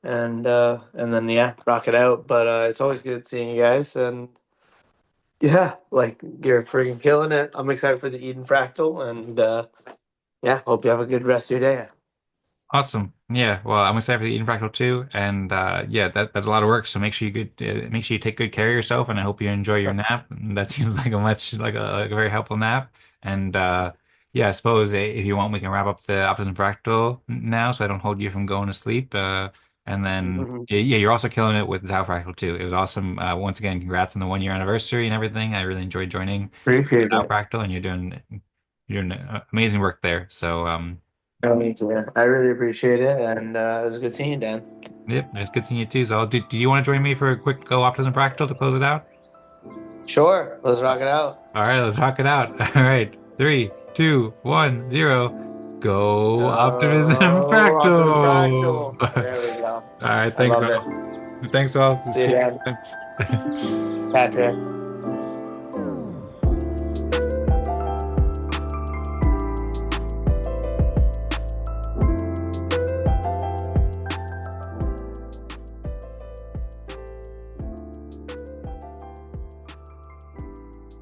and then yeah, rock it out. But it's always good seeing you guys, and yeah, like you're freaking killing it. I'm excited for the Eden Fractal, and yeah, hope you have a good rest of your day. Awesome. Yeah. Well, I'm excited for the Eden Fractal too, and yeah, that's a lot of work. So make sure you take good care of yourself, and I hope you enjoy your nap. That seems like a very helpful nap. And yeah, I suppose if you want, we can wrap up the Optimism Fractal now, so I don't hold you from going to sleep. And then yeah, you're also killing it with Zao Fractal too. It was awesome. Once again, congrats on the 1 year anniversary and everything. I really enjoyed joining Appreciate Zao it. Fractal, and you're doing amazing work there. So Me too. I really appreciate it, and it was good seeing you, Dan. yep, it's good seeing you too. So, do you want to join me for a quick go Optimism Fractal to close it out? Sure, let's rock it out. All right, let's rock it out. All right, 3, 2, 1, 0. Go Optimism Oh, Optimus Fractal. Fractal. There we go. All right, I thanks, love it. all. Thanks, all. See you, See you Dan. next time. Catch ya.